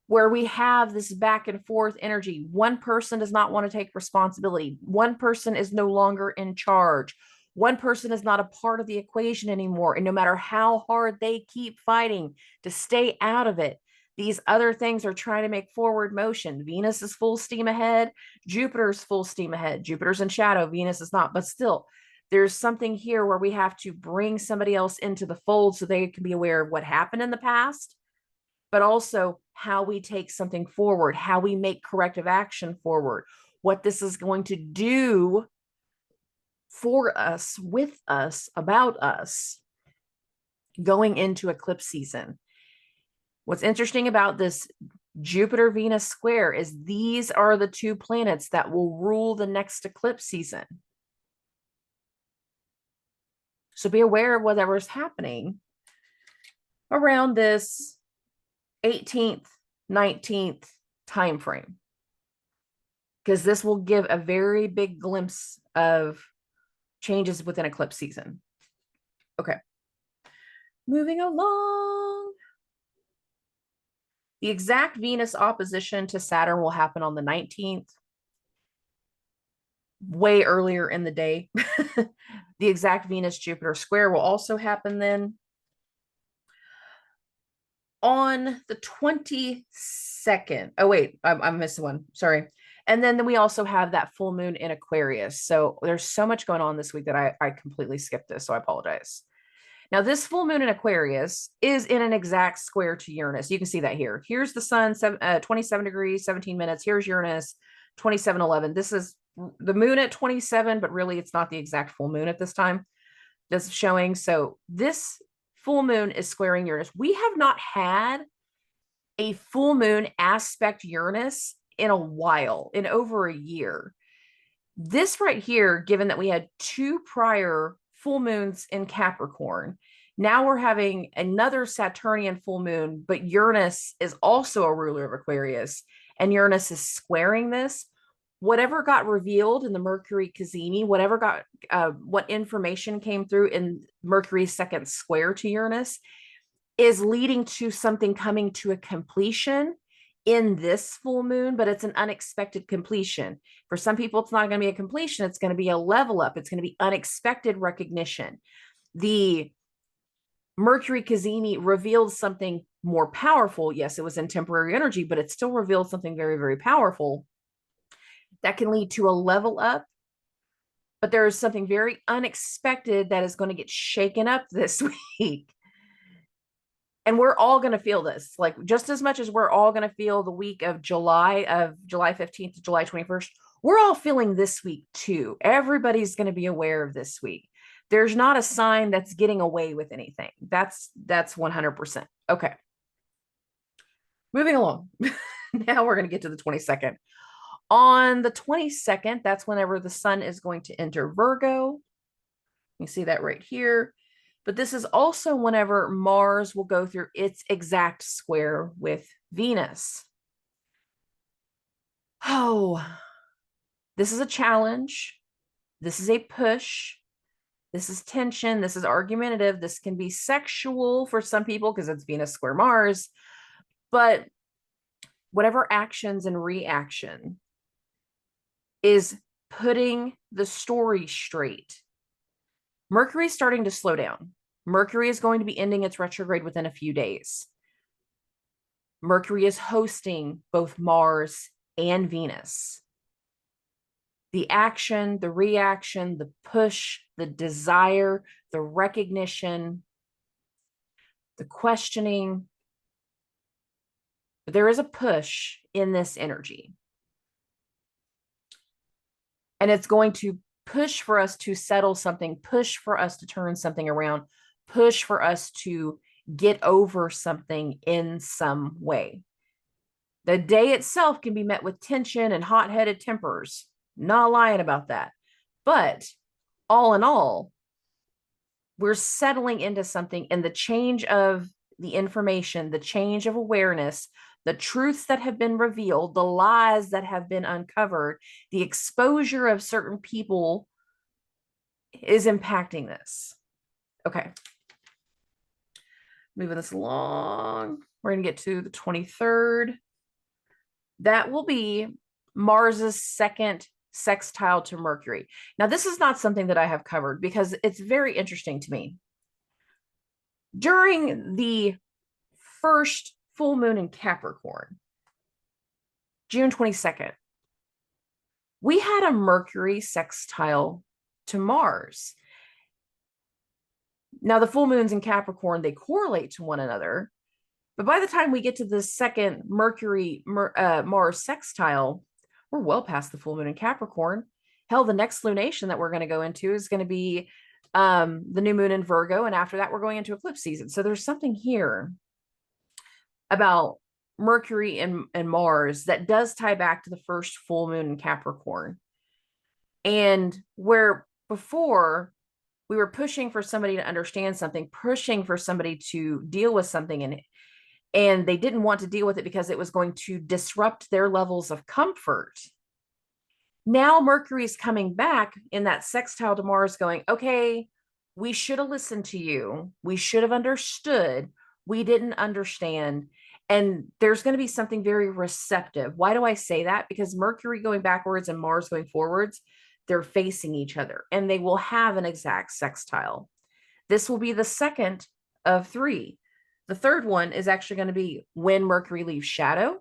where we have this back and forth energy. One person does not want to take responsibility. One person is no longer in charge. One person is not a part of the equation anymore. And no matter how hard they keep fighting to stay out of it, these other things are trying to make forward motion. Venus is full steam ahead. Jupiter's full steam ahead. Jupiter's in shadow. Venus is not. But still, there's something here where we have to bring somebody else into the fold so they can be aware of what happened in the past, but also how we take something forward, how we make corrective action forward, what this is going to do for us, with us, about us, going into eclipse season. What's interesting about this Jupiter-Venus square is these are the 2 planets that will rule the next eclipse season. So be aware of whatever's happening around this 18th, 19th time frame, because this will give a very big glimpse of changes within eclipse season. Okay, moving along. The exact Venus opposition to Saturn will happen on the 19th, way earlier in the day. The exact Venus-Jupiter square will also happen then on the 22nd. Oh, wait, I missed one. Sorry. And then we also have that full moon in Aquarius. So there's so much going on this week that I completely skipped this. So I apologize. Now, this full moon in Aquarius is in an exact square to Uranus. You can see that here. Here's the sun, 27 degrees, 17 minutes. Here's Uranus, 27:11. This is the moon at 27, but really it's not the exact full moon at this time. Just showing. So this full moon is squaring Uranus. We have not had a full moon aspect Uranus in a while, in over a year. This right here, given that we had 2 prior full moons in Capricorn, Now we're having another Saturnian full moon, but Uranus is also a ruler of Aquarius, and Uranus is squaring this. Whatever got revealed in the Mercury Cazimi, whatever got, what information came through in Mercury's second square to Uranus is leading to something coming to a completion in this full moon, but it's an unexpected completion. For some people, it's not going to be a completion. It's going to be a level up. It's going to be unexpected recognition. The Mercury Cazimi revealed something more powerful. Yes, it was in temporary energy, but it still revealed something very, very powerful that can lead to a level up. But there is something very unexpected that is going to get shaken up this week. And we're all going to feel this, like just as much as we're all going to feel the week of July 15th to July 21st, we're all feeling this week too. Everybody's going to be aware of this week. There's not a sign that's getting away with anything. That's 100%. Okay. Moving along. Now we're going to get to the 22nd. On the 22nd, that's whenever the sun is going to enter Virgo. You see that right here. But this is also whenever Mars will go through its exact square with Venus. Oh, this is a challenge. This is a push. This is tension. This is argumentative. This can be sexual for some people because it's Venus square Mars. But whatever actions and reaction is putting the story straight. Mercury is starting to slow down. Mercury is going to be ending its retrograde within a few days. Mercury is hosting both Mars and Venus. The action, the reaction, the push, the desire, the recognition, the questioning. But there is a push in this energy. And it's going to push for us to settle something, push for us to turn something around, push for us to get over something in some way. The day itself can be met with tension and hot-headed tempers. Not lying about that. But all in all, we're settling into something, and the change of the information, the change of awareness, the truths that have been revealed, the lies that have been uncovered, the exposure of certain people is impacting this. Okay. Moving this along. We're going to get to the 23rd. That will be Mars's second sextile to Mercury. Now, this is not something that I have covered because it's very interesting to me. During the first full moon in Capricorn, June 22nd, we had a Mercury sextile to Mars. Now, the full moons in Capricorn, they correlate to one another. But by the time we get to the second Mercury-Mars sextile, we're well past the full moon in Capricorn. Hell, the next lunation that we're going to go into is going to be the new moon in Virgo. And after that, we're going into eclipse season. So there's something here about Mercury and Mars that does tie back to the first full moon in Capricorn. And where before we were pushing for somebody to understand something, pushing for somebody to deal with something, and they didn't want to deal with it because it was going to disrupt their levels of comfort. Now Mercury's coming back in that sextile to Mars going, okay, we should have listened to you. We should have understood. We didn't understand. And there's going to be something very receptive. Why do I say that? Because Mercury going backwards and Mars going forwards, they're facing each other and they will have an exact sextile. This will be the second of three. The third one is actually going to be when Mercury leaves shadow.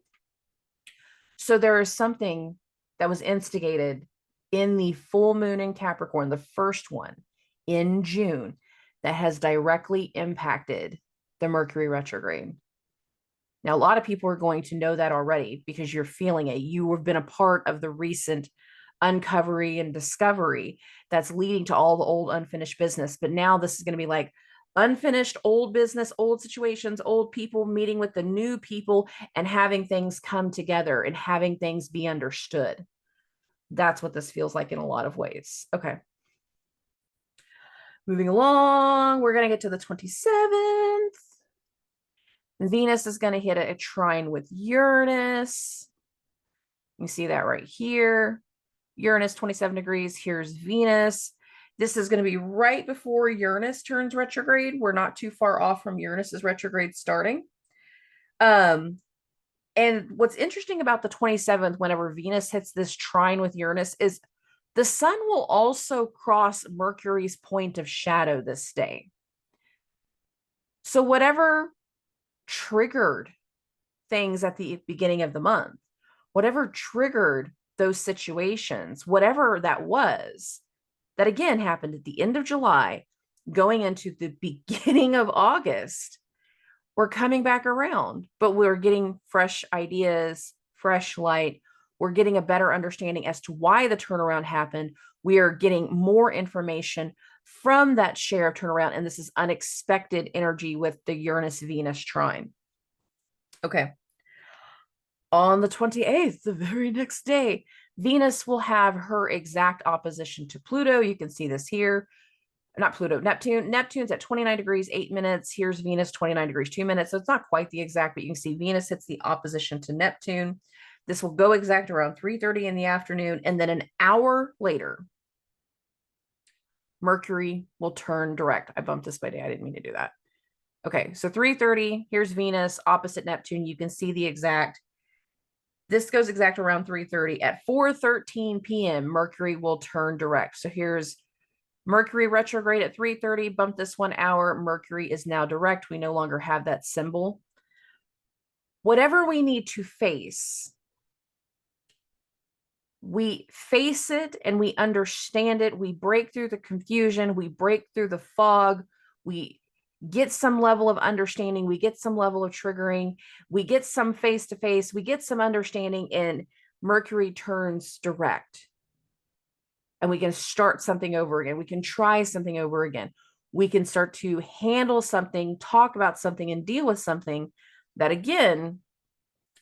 So there is something that was instigated in the full moon in Capricorn, the first one in June, that has directly impacted the Mercury retrograde. Now, a lot of people are going to know that already because you're feeling it. You have been a part of the recent uncovery and discovery that's leading to all the old unfinished business. But now this is going to be like unfinished old business, old situations, old people meeting with the new people and having things come together and having things be understood. That's what this feels like in a lot of ways. Okay. Moving along, we're going to get to the 27th. Venus is going to hit a trine with Uranus. You see that right here. Uranus, 27 degrees. Here's Venus. This is going to be right before Uranus turns retrograde. We're not too far off from Uranus's retrograde starting. And what's interesting about the 27th, whenever Venus hits this trine with Uranus, is the sun will also cross Mercury's point of shadow this day. So whatever triggered things at the beginning of the month, whatever triggered those situations, whatever that was, that again happened at the end of July, going into the beginning of August, we're coming back around, but we're getting fresh ideas, fresh light. We're getting a better understanding as to why the turnaround happened. We are getting more information from that share of turnaround, and this is unexpected energy with the Uranus-Venus trine. Okay. On the 28th, the very next day, Venus will have her exact opposition to Pluto. You can see this here. Not Pluto, Neptune. Neptune's at 29 degrees, 8 minutes. Here's Venus, 29 degrees, 2 minutes. So it's not quite the exact, but you can see Venus hits the opposition to Neptune. This will go exact around 3:30 in the afternoon. And then an hour later, Mercury will turn direct. I bumped this by day. I didn't mean to do that. Okay, so 3:30, here's Venus opposite Neptune. You can see the exact. This goes exact around 3:30. At 4:13 p.m., Mercury will turn direct. So here's Mercury retrograde at 3:30, bump this 1 hour. Mercury is now direct. We no longer have that symbol. Whatever we need to face, we face it and we understand it. We break through the confusion. We break through the fog. We get some level of understanding. We get some level of triggering. We get some face-to-face. We get some understanding, and Mercury turns direct. And we can start something over again. We can try something over again. We can start to handle something, talk about something, and deal with something that, again,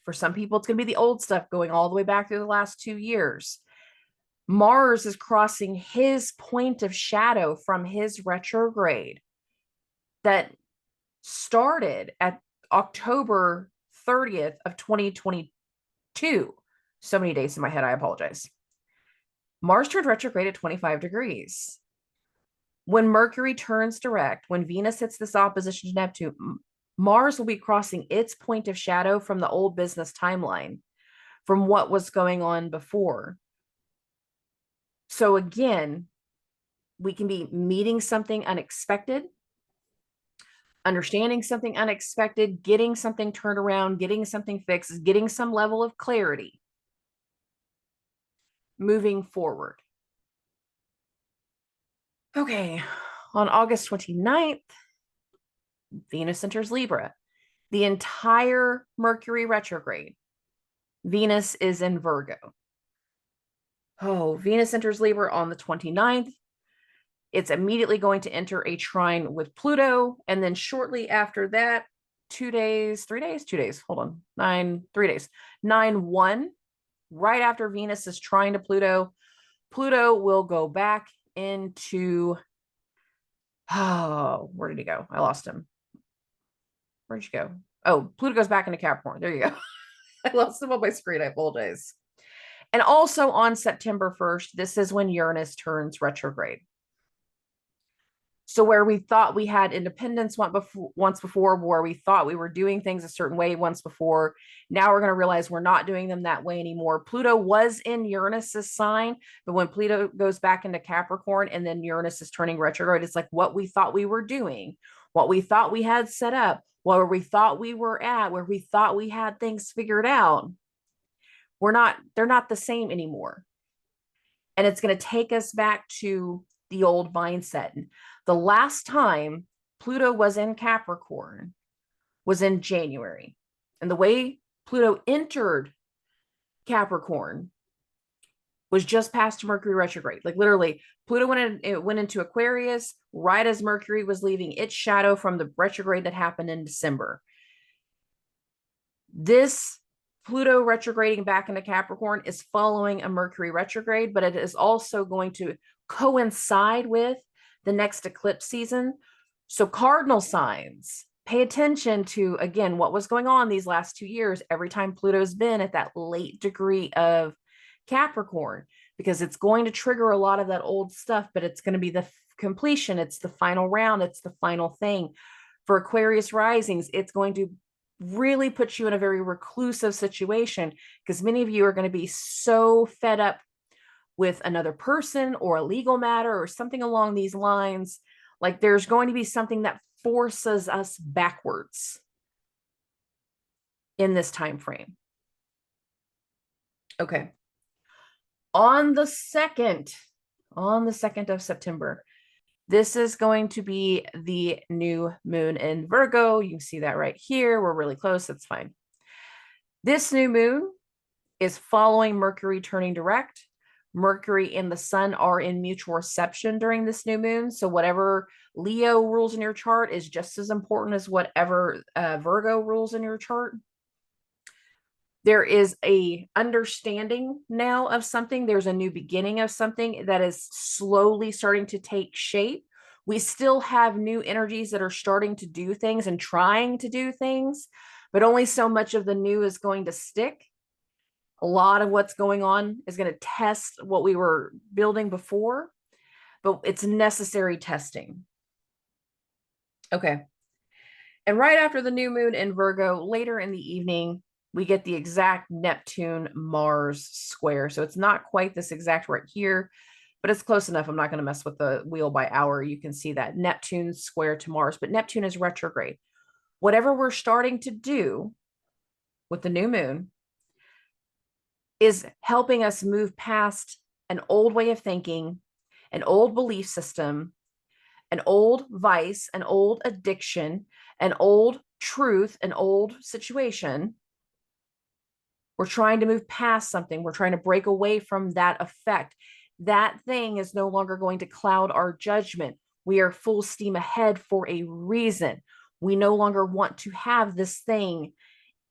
for some people, it's going to be the old stuff going all the way back through the last 2 years. Mars is crossing his point of shadow from his retrograde that started at October 30th of 2022. So many days in my head, I apologize. Mars turned retrograde at 25 degrees. When Mercury turns direct, when Venus hits this opposition to Neptune, Mars will be crossing its point of shadow from the old business timeline, from what was going on before. So again, we can be meeting something unexpected, understanding something unexpected, getting something turned around, getting something fixed, getting some level of clarity, moving forward. Okay, on August 29th, Venus enters Libra. The entire Mercury retrograde, Venus is in Virgo. Oh, Venus enters Libra on the 29th. It's immediately going to enter a trine with Pluto. And then shortly after that, 2 days, 3 days, 2 days, hold on, 3 days, 9/1, right after Venus is trine to Pluto, Pluto will go back into, oh, where did he go? I lost him. Where'd you go? Oh, Pluto goes back into Capricorn. There you go. I lost him on my screen. I apologize. And also on September 1st, this is when Uranus turns retrograde. So where we thought we had independence once before, where we thought we were doing things a certain way once before, now we're going to realize we're not doing them that way anymore. Pluto was in Uranus's sign, but when Pluto goes back into Capricorn and then Uranus is turning retrograde, it's like what we thought we were doing, what we thought we had set up, where we thought we were at, where we thought we had things figured out. They're not the same anymore. And it's going to take us back to the old mindset. The last time Pluto was in Capricorn was in January. And the way Pluto entered Capricorn was just past Mercury retrograde. Like literally, Pluto went into Aquarius right as Mercury was leaving its shadow from the retrograde that happened in December. This Pluto retrograding back into Capricorn is following a Mercury retrograde, but it is also going to coincide with the next eclipse season. So cardinal signs, pay attention to, again, what was going on these last 2 years, every time Pluto's been at that late degree of Capricorn, because it's going to trigger a lot of that old stuff, but it's going to be the completion. It's the final round. It's the final thing. For Aquarius risings, it's going to really put you in a very reclusive situation, because many of you are going to be so fed up with another person or a legal matter or something along these lines. Like there's going to be something that forces us backwards in this time frame. Okay. On the 2nd of September, this is going to be the new moon in Virgo. You can see that right here. We're really close. That's fine. This new moon is following Mercury turning direct. Mercury and the sun are in mutual reception during this new moon. So whatever Leo rules in your chart is just as important as whatever Virgo rules in your chart. There is a understanding now of something. There's a new beginning of something that is slowly starting to take shape. We still have new energies that are starting to do things and trying to do things, but only so much of the new is going to stick. A lot of what's going on is going to test what we were building before, but it's necessary testing. Okay. And right after the new moon in Virgo, later in the evening, we get the exact Neptune-Mars square. So it's not quite this exact right here, but it's close enough. I'm not going to mess with the wheel by hour. You can see that Neptune square to Mars, but Neptune is retrograde. Whatever we're starting to do with the new moon is helping us move past an old way of thinking, an old belief system, an old vice, an old addiction, an old truth, an old situation. We're trying to move past something. We're trying to break away from that effect. That thing is no longer going to cloud our judgment. We are full steam ahead for a reason. We no longer want to have this thing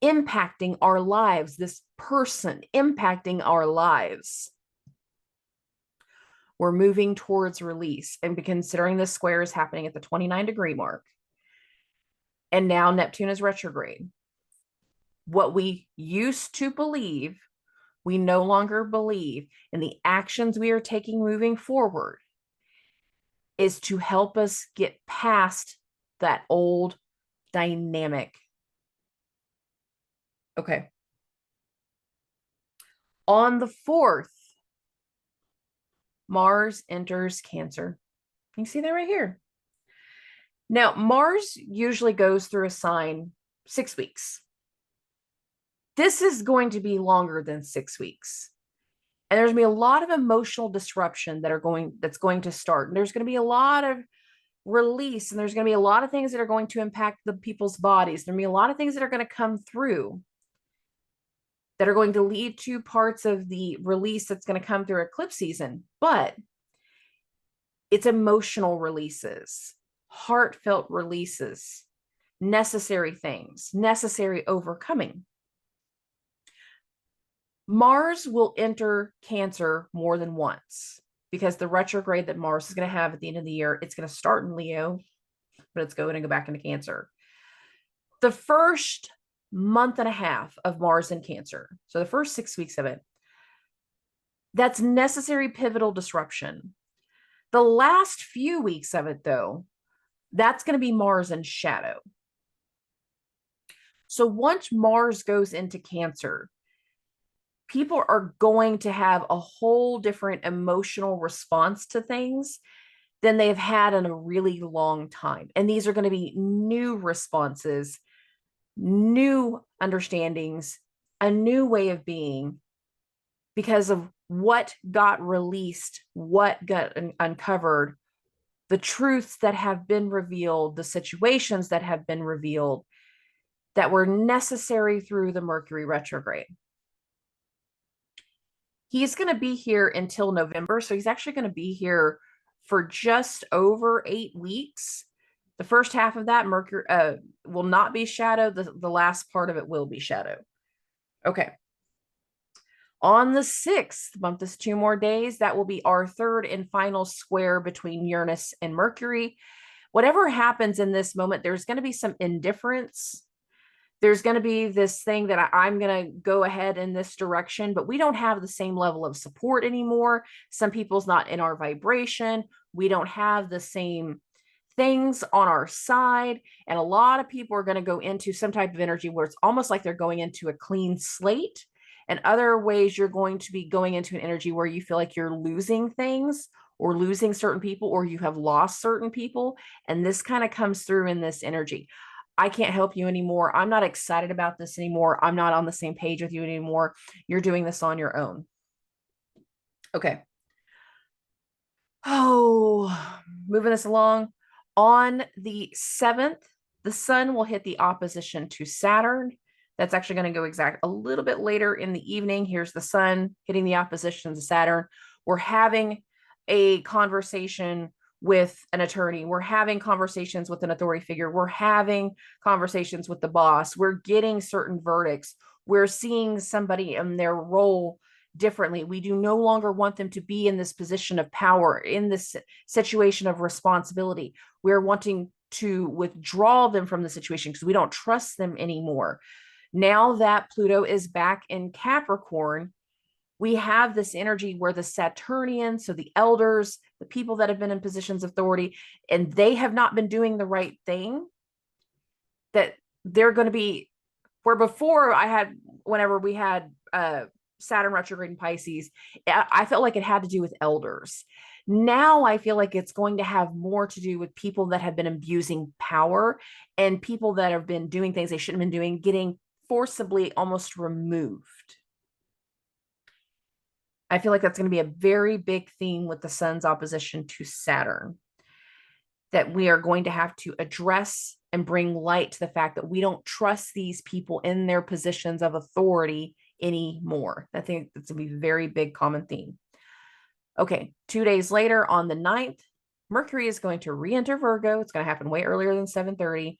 impacting our lives, this person impacting our lives. We're moving towards release, and considering this square is happening at the 29-degree mark, and now Neptune is retrograde. What we used to believe, we no longer believe, and the actions we are taking moving forward is to help us get past that old dynamic. Okay. On the 4th, Mars enters Cancer. You can see that right here. Now, Mars usually goes through a sign 6 weeks. This is going to be longer than 6 weeks. And there's going to be a lot of emotional disruption that's going to start. And there's going to be a lot of release, and there's going to be a lot of things that are going to impact the people's bodies. There'll be a lot of things that are going to come through that are going to lead to parts of the release that's going to come through eclipse season. But it's emotional releases, heartfelt releases, necessary things, necessary overcoming. Mars will enter Cancer more than once, because the retrograde that Mars is going to have at the end of the year, it's going to start in Leo, but it's going to go back into Cancer. The first month and a half of Mars in Cancer, so the first 6 weeks of it, that's necessary pivotal disruption. The last few weeks of it, though, that's going to be Mars in shadow. So once Mars goes into Cancer, people are going to have a whole different emotional response to things than they've had in a really long time. And these are going to be new responses, new understandings, a new way of being, because of what got released, what got uncovered, the truths that have been revealed, the situations that have been revealed that were necessary through the Mercury retrograde. He's going to be here until November. So he's actually going to be here for just over 8 weeks. The first half of that Mercury will not be shadow. The last part of it will be shadow. Okay. On the 6th, bump this 2 more days, that will be our third and final square between Uranus and Mercury. Whatever happens in this moment, there's going to be some indifference. There's going to be this thing that I'm going to go ahead in this direction, but we don't have the same level of support anymore. Some people's not in our vibration. We don't have the same things on our side. And a lot of people are going to go into some type of energy where it's almost like they're going into a clean slate. And other ways you're going to be going into an energy where you feel like you're losing things or losing certain people, or you have lost certain people. And this kind of comes through in this energy. I can't help you anymore. I'm not excited about this anymore. I'm not on the same page with you anymore. You're doing this on your own. Okay. Oh, moving this along. On the 7th, the sun will hit the opposition to Saturn. That's actually going to go a little bit later in the evening. Here's the sun hitting the opposition to Saturn. We're having a conversation with an attorney. We're having conversations with an authority figure. We're having conversations with the boss. We're getting certain verdicts. We're seeing somebody in their role differently. We do no longer want them to be in this position of power, in this situation of responsibility. We're wanting to withdraw them from the situation because we don't trust them anymore. Now that Pluto is back in Capricorn, we have this energy where the Saturnians, so the elders, the people that have been in positions of authority, and they have not been doing the right thing, that they're going to be, where before whenever we had Saturn retrograde in Pisces, I felt like it had to do with elders. Now I feel like it's going to have more to do with people that have been abusing power and people that have been doing things they shouldn't have been doing, getting forcibly almost removed. I feel like that's going to be a very big theme with the sun's opposition to Saturn, that we are going to have to address and bring light to the fact that we don't trust these people in their positions of authority anymore. I think that's going to be a very big common theme. Okay, 2 days later on the 9th, Mercury is going to re-enter Virgo. It's going to happen way earlier than 7:30.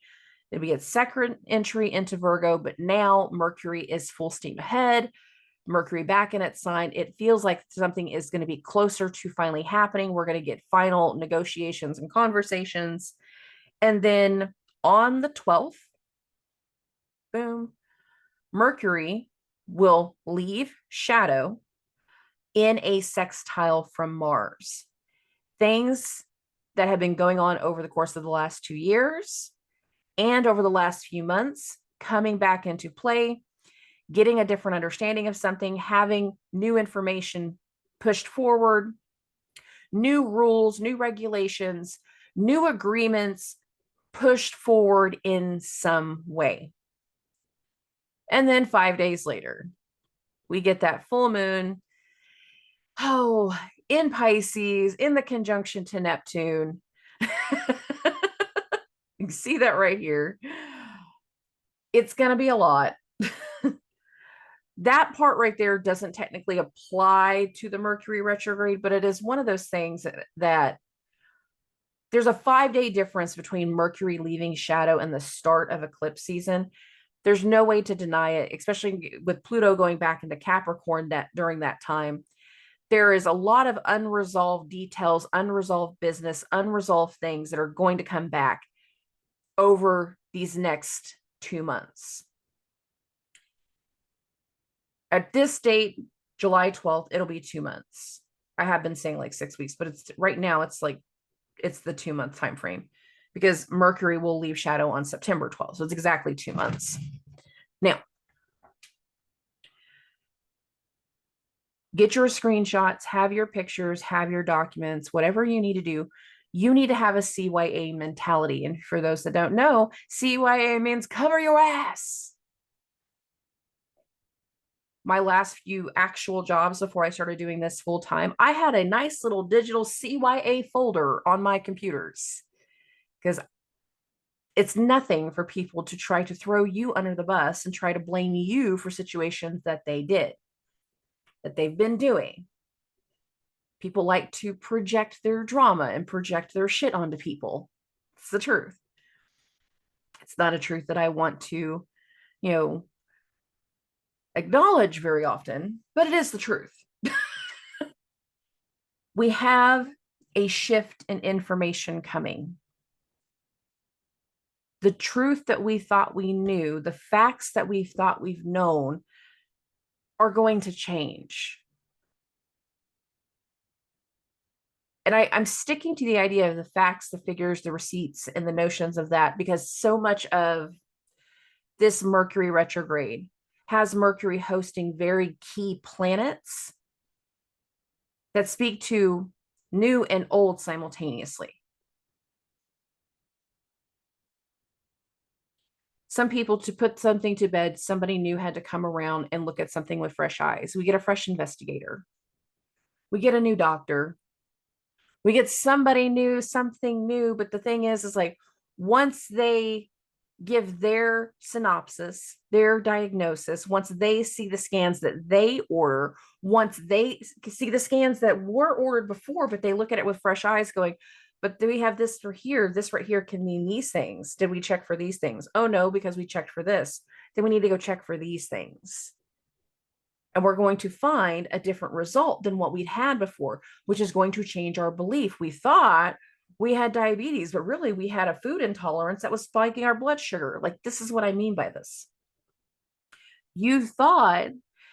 It'll be its second entry into Virgo, but now Mercury is full steam ahead. Mercury back in its sign. It feels like something is going to be closer to finally happening. We're going to get final negotiations and conversations. And then on the 12th, boom, Mercury will leave shadow in a sextile from Mars. Things that have been going on over the course of the last 2 years and over the last few months coming back into play, getting a different understanding of something, having new information pushed forward, new rules, new regulations, new agreements pushed forward in some way. And then 5 days later, we get that full moon. Oh, in Pisces, in the conjunction to Neptune. You can see that right here. It's going to be a lot. That part right there doesn't technically apply to the Mercury retrograde, but it is one of those things that there's a 5-day difference between Mercury leaving shadow and the start of eclipse season. There's no way to deny it, especially with Pluto going back into Capricorn that during that time. There is a lot of unresolved details, unresolved business, unresolved things that are going to come back over these next 2 months. At this date, July 12th, it'll be 2 months. I have been saying like 6 weeks, but it's right now it's the 2 month time frame because Mercury will leave shadow on September 12th. So it's exactly 2 months. Now, get your screenshots, have your pictures, have your documents, whatever you need to do. You need to have a CYA mentality. And for those that don't know, CYA means cover your ass. My last few actual jobs before I started doing this full time, I had a nice little digital CYA folder on my computers because it's nothing for people to try to throw you under the bus and try to blame you for situations that they did, that they've been doing. People like to project their drama and project their shit onto people. It's the truth. It's not a truth that I want to, acknowledge very often, but it is the truth. We have a shift in information coming. The truth that we thought we knew, the facts that we thought we've known are going to change. And I'm sticking to the idea of the facts, the figures, the receipts, and the notions of that, because so much of this Mercury retrograde has Mercury hosting very key planets that speak to new and old simultaneously. Some people, to put something to bed, somebody new had to come around and look at something with fresh eyes. We get a fresh investigator. We get a new doctor. We get somebody new, something new. But the thing is like, once they give their synopsis, their diagnosis, once they see the scans that they order, once they see the scans that were ordered before, but they look at it with fresh eyes going, but do we have this for here? This right here can mean these things. Did we check for these things? Oh no, because we checked for this. Then we need to go check for these things. And we're going to find a different result than what we'd had before, which is going to change our belief. We thought we had diabetes, but really we had a food intolerance that was spiking our blood sugar. Like, this is what I mean by this. You thought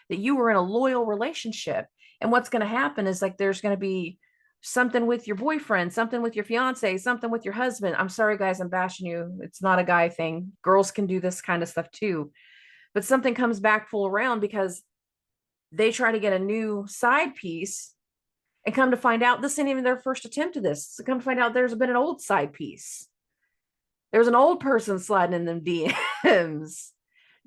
that you were in a loyal relationship, and what's going to happen is like there's going to be something with your boyfriend, something with your fiance, something with your husband. I'm sorry, guys, I'm bashing you. It's not a guy thing. Girls can do this kind of stuff too. But something comes back full around because they try to get a new side piece, and come to find out this ain't even their first attempt at this. So come to find out there's been an old side piece. There's an old person sliding in them DMs,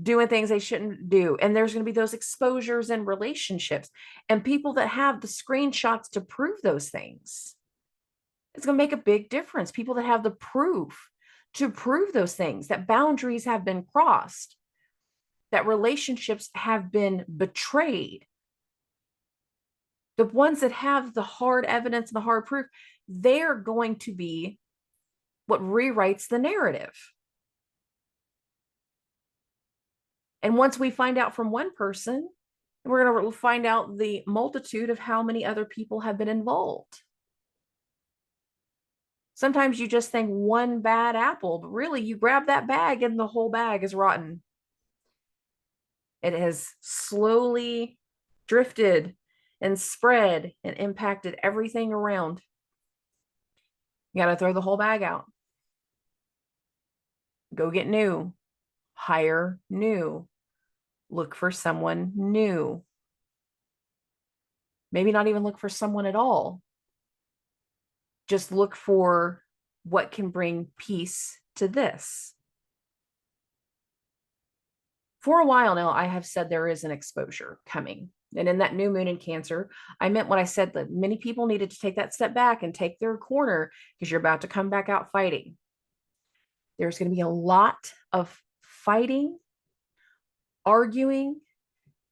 doing things they shouldn't do. And there's going to be those exposures in relationships and people that have the screenshots to prove those things. It's going to make a big difference. People that have the proof to prove those things, that boundaries have been crossed, that relationships have been betrayed. The ones that have the hard evidence and the hard proof, they're going to be what rewrites the narrative. And once we find out from one person, we're going to find out the multitude of how many other people have been involved. Sometimes you just think one bad apple, but really you grab that bag and the whole bag is rotten. It has slowly drifted and spread and impacted everything around. You got to throw the whole bag out. Go get new. Hire new. Look for someone new. Maybe not even look for someone at all. Just look for what can bring peace to this. For a while now, I have said there is an exposure coming. And in that new moon in Cancer, I meant what I said, that many people needed to take that step back and take their corner because you're about to come back out fighting. There's going to be a lot of fighting, arguing,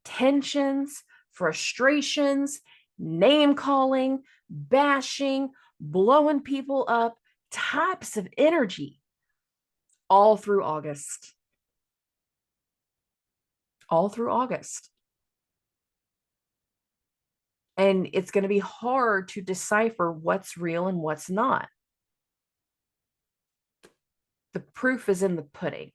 tensions, frustrations, name calling, bashing, blowing people up, types of energy all through August. All through August. And it's going to be hard to decipher what's real and what's not. The proof is in the pudding.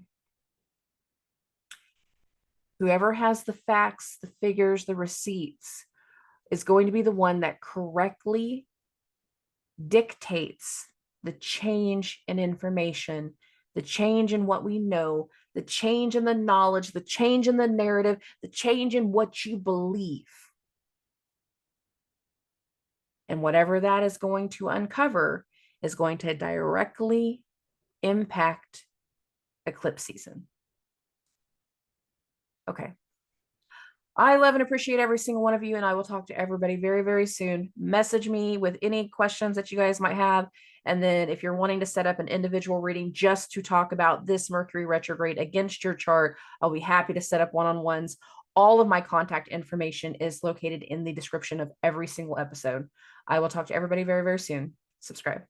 Whoever has the facts, the figures, the receipts is going to be the one that correctly dictates the change in information, the change in what we know, the change in the knowledge, the change in the narrative, the change in what you believe. And whatever that is going to uncover is going to directly impact eclipse season. Okay. I love and appreciate every single one of you, and I will talk to everybody very, very soon. Message me with any questions that you guys might have. And then if you're wanting to set up an individual reading just to talk about this Mercury retrograde against your chart, I'll be happy to set up one-on-ones. All of my contact information is located in the description of every single episode. I will talk to everybody very, very soon. Subscribe.